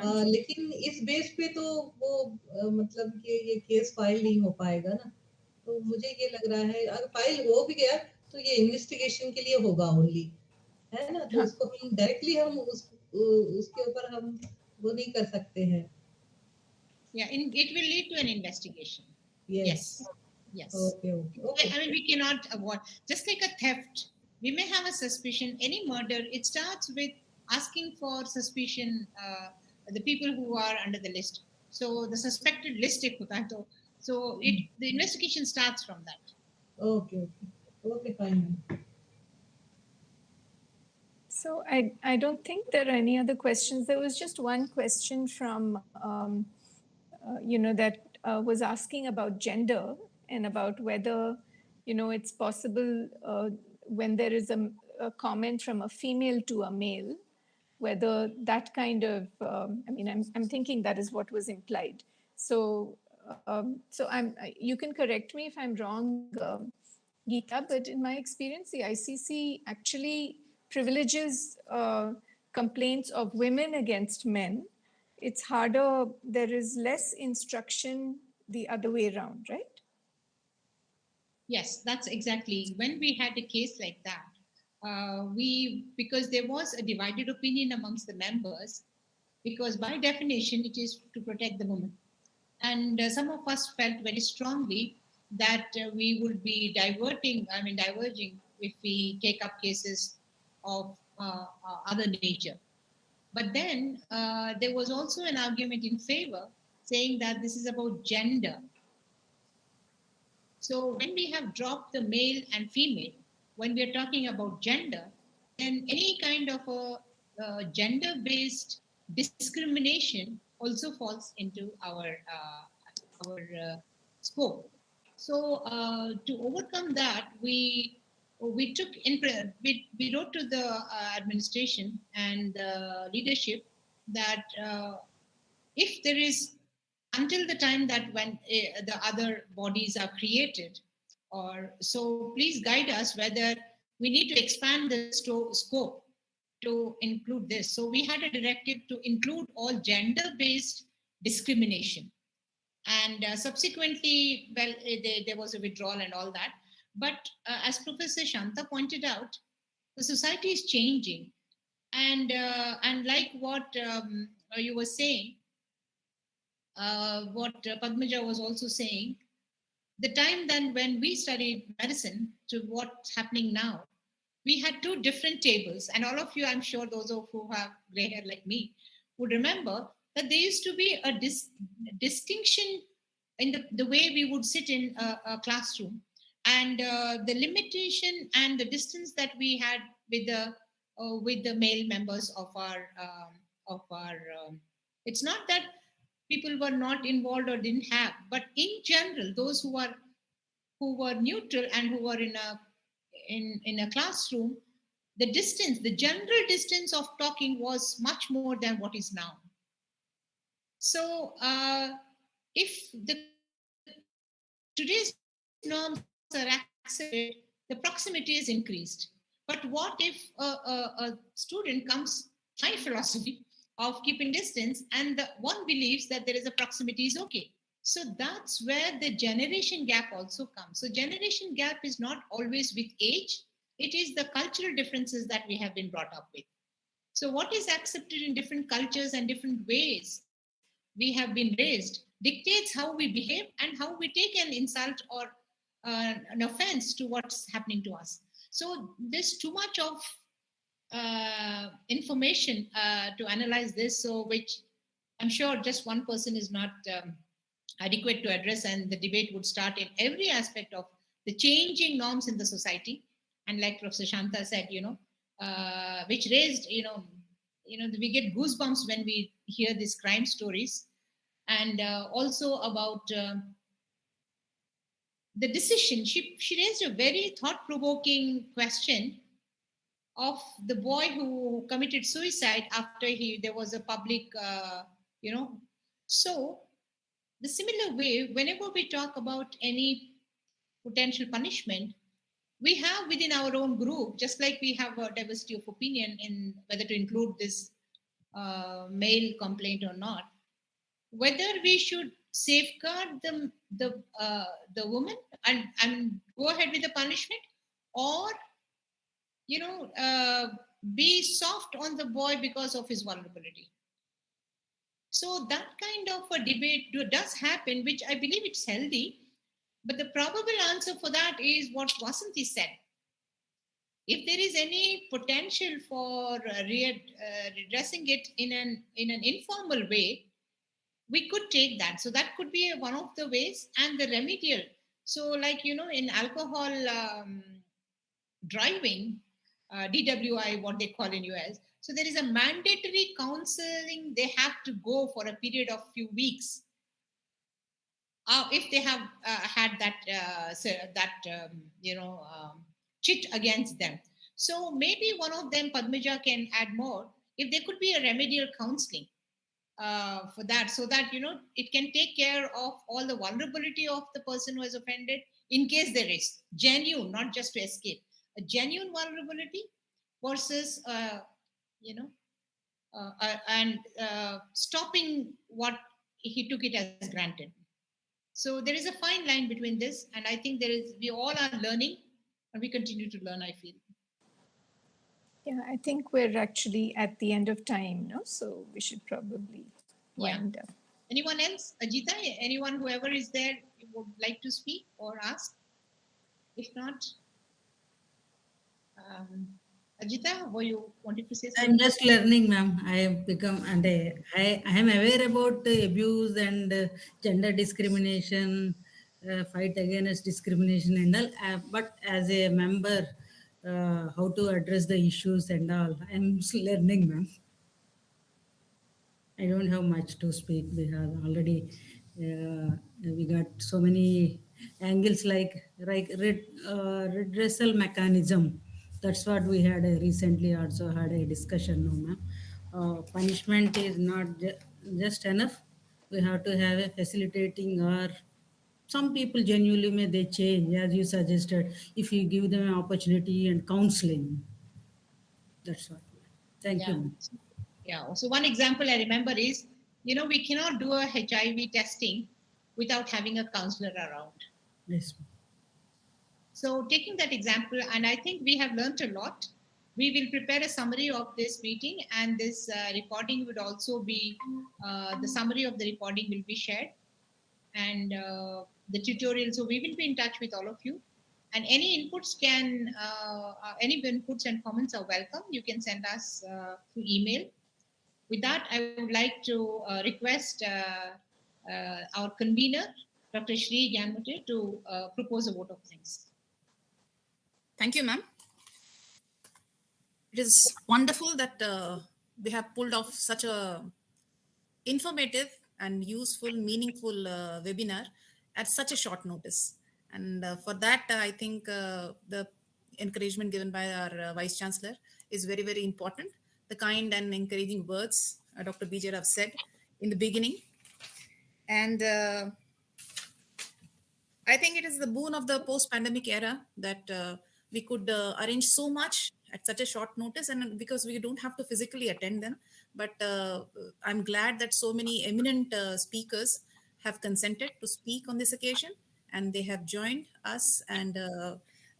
लेकिन इस बेस पे तो वो मतलब कि ये केस फाइल नहीं हो पाएगा ना. तो मुझे ये लग रहा है अगर फाइल हो भी गया तो ये इन्वेस्टिगेशन के लिए होगा ओनली, है ना. तो उसको हम डायरेक्टली हम उसके ऊपर हम वो नहीं कर सकते हैं. It will lead to an investigation. Yes. Okay. I mean, we cannot avoid, just like a theft, we may have a suspicion. Any murder, it starts with asking for suspicion, the people who are under the list. So the suspected list ek hota hai, so the investigation starts from that. Okay, fine. So I don't think there are any other questions. There was just one question from that was asking about gender and about whether it's possible when there is a comment from a female to a male, whether that kind of I'm thinking that is what was implied. So you can correct me if I'm wrong, Geeta, but in my experience, the ICC actually privileges complaints of women against men. It's harder, there is less instruction the other way around, right? Yes, that's exactly. When we had a case like that, because there was a divided opinion amongst the members, because by definition it is to protect the woman. And some of us felt very strongly that we would be diverging if we take up cases of other nature. But then there was also an argument in favor saying that this is about gender. So when we have dropped the male and female, when we are talking about gender, then any kind of a gender-based discrimination also falls into our scope. So to overcome that, we took in we wrote to the administration and the leadership that if there is, until the time that when the other bodies are created, or so please guide us whether we need to expand the scope to include this. So we had a directive to include all gender-based discrimination. And subsequently, well, there was a withdrawal and all that. But as Professor Shanta pointed out, the society is changing. And like what you were saying, what Padmaja was also saying, the time then when we studied medicine to what's happening now, we had two different tables. And all of you, I'm sure those of who have gray hair like me, would remember that there used to be a distinction in the way we would sit in a classroom, and the limitation and the distance that we had with the male members of our it's not that people were not involved or didn't have, but in general, those who were neutral and who were in a classroom, the distance, the general distance of talking was much more than what is now. So if today's norms are accepted, the proximity is increased. But what if a student comes high philosophy of keeping distance, and one believes that there is a proximity is okay? So that's where the generation gap also comes. So generation gap is not always with age, it is the cultural differences that we have been brought up with. So what is accepted in different cultures and different ways we have been raised dictates how we behave and how we take an insult or an offense to what's happening to us. So there's too much of information to analyze this, so which I'm sure just one person is not adequate to address, and the debate would start in every aspect of the changing norms in the society. And like Professor Shanta said, which raised, we get goosebumps when we hear these crime stories, and also about the decision. She raised a very thought-provoking question of the boy who committed suicide after there was a public, So the similar way, whenever we talk about any potential punishment, we have within our own group, just like we have a diversity of opinion in whether to include this male complaint or not, whether we should safeguard the woman and go ahead with the punishment, or be soft on the boy because of his vulnerability. So that kind of a debate does happen, which I believe it's healthy. But the probable answer for that is what Vasanthi said. If there is any potential for redressing it in an informal way, we could take that. So that could be one of the ways. And the remedial. So like, in alcohol driving, DWI, what they call in US. So there is a mandatory counseling they have to go for a period of few weeks. If they have had that chit against them. So maybe one of them, Padmaja, can add more. If there could be a remedial counseling for that, so that, it can take care of all the vulnerability of the person who has offended, in case there is genuine, not just to escape, a genuine vulnerability versus, and stopping what he took it as granted. So there is a fine line between this, and I think we all are learning, and we continue to learn, I feel. Yeah, I think we're actually at the end of time, no? So we should probably wind up. Anyone else? Ajita, anyone, whoever is there, would like to speak or ask? If not, Ajita, were you wanted to say something? I'm just learning, ma'am. I have become, and I am aware about abuse and gender discrimination, fight against discrimination and all. But as a member, how to address the issues and all, I'm learning, ma'am. I don't have much to speak. We have already, we got so many angles like redressal mechanism. That's what we had recently also had a discussion, no, ma'am. Punishment is not just enough. We have to have a facilitating or some people genuinely may they change as you suggested if you give them an opportunity and counseling. That's what. Thank you, Yeah. ma'am. Yeah. So one example I remember is, we cannot do a HIV testing without having a counselor around. Yes, ma'am. So taking that example, and I think we have learned a lot. We will prepare a summary of this meeting, and this recording would also be, the summary of the recording will be shared, and the tutorial. So we will be in touch with all of you. And any inputs and comments are welcome. You can send us through email. With that, I would like to request our convener, Dr. Shri Gyanmute, to propose a vote of thanks. Thank you, ma'am. It is wonderful that we have pulled off such a informative and useful, meaningful webinar at such a short notice. And for that, I think the encouragement given by our Vice Chancellor is very, very important. The kind and encouraging words Dr. Bijar have said in the beginning. And I think it is the boon of the post-pandemic era that we could arrange so much at such a short notice, and because we don't have to physically attend them. But I'm glad that so many eminent speakers have consented to speak on this occasion, and they have joined us, and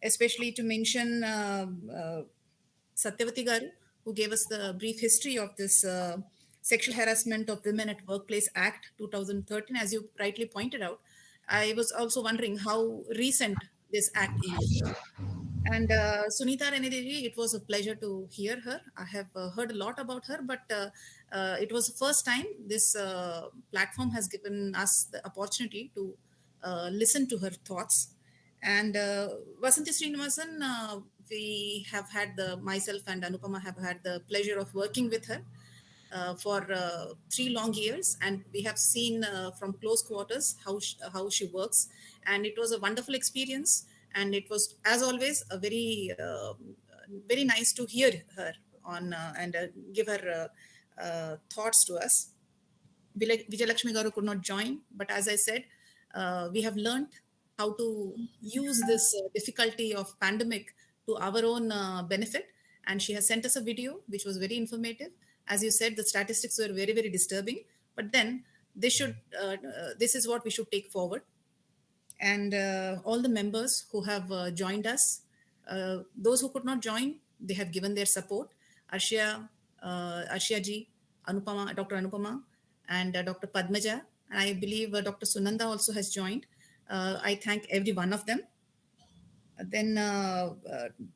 especially to mention Satyavati Garu, who gave us the brief history of this Sexual Harassment of Women at Workplace Act 2013, as you rightly pointed out. I was also wondering how recent this act is. And Sunita Renedevi, it was a pleasure to hear her. I have heard a lot about her, but it was the first time this platform has given us the opportunity to listen to her thoughts. And Vasanthi Srinivasan, we have had myself and Anupama have had the pleasure of working with her for 3 long years, and we have seen from close quarters how she works, and it was a wonderful experience, and it was, as always, a very nice to hear her on and give her thoughts to us. Vijayalakshmi Garu could not join, but as I said, we have learned how to use this difficulty of pandemic to our own benefit, and she has sent us a video which was very informative. As you said, the statistics were very, very disturbing, but then this is what we should take forward. And all the members who have joined us, those who could not join, they have given their support. Arshia ji, Anupama, Dr. Anupama, and Dr. Padmaja, and I believe Dr. Sunanda also has joined. I thank every one of them. Then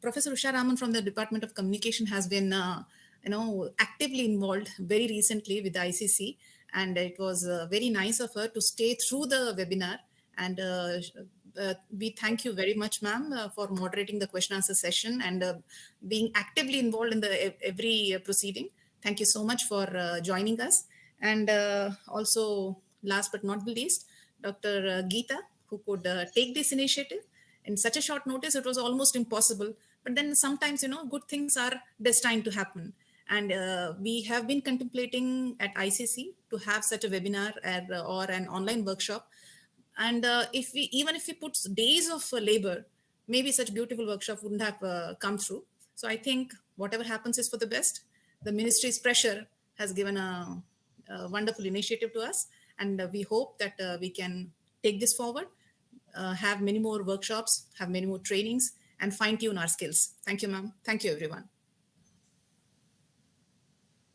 Professor Usha Raman from the Department of Communication has been actively involved very recently with the ICC, and it was very nice of her to stay through the webinar. And we thank you very much, ma'am, for moderating the question answer session and being actively involved in every proceeding. Thank you so much for joining us. And also, last but not the least, Dr. Geeta, who could take this initiative in such a short notice. It was almost impossible, but then sometimes good things are destined to happen. And we have been contemplating at ICC to have such a webinar or an online workshop. And even if we put days of labor, maybe such beautiful workshop wouldn't have come through. So I think whatever happens is for the best. The ministry's pressure has given a wonderful initiative to us, and we hope that we can take this forward, have many more workshops, have many more trainings, and fine-tune our skills. Thank you, ma'am. Thank you, everyone.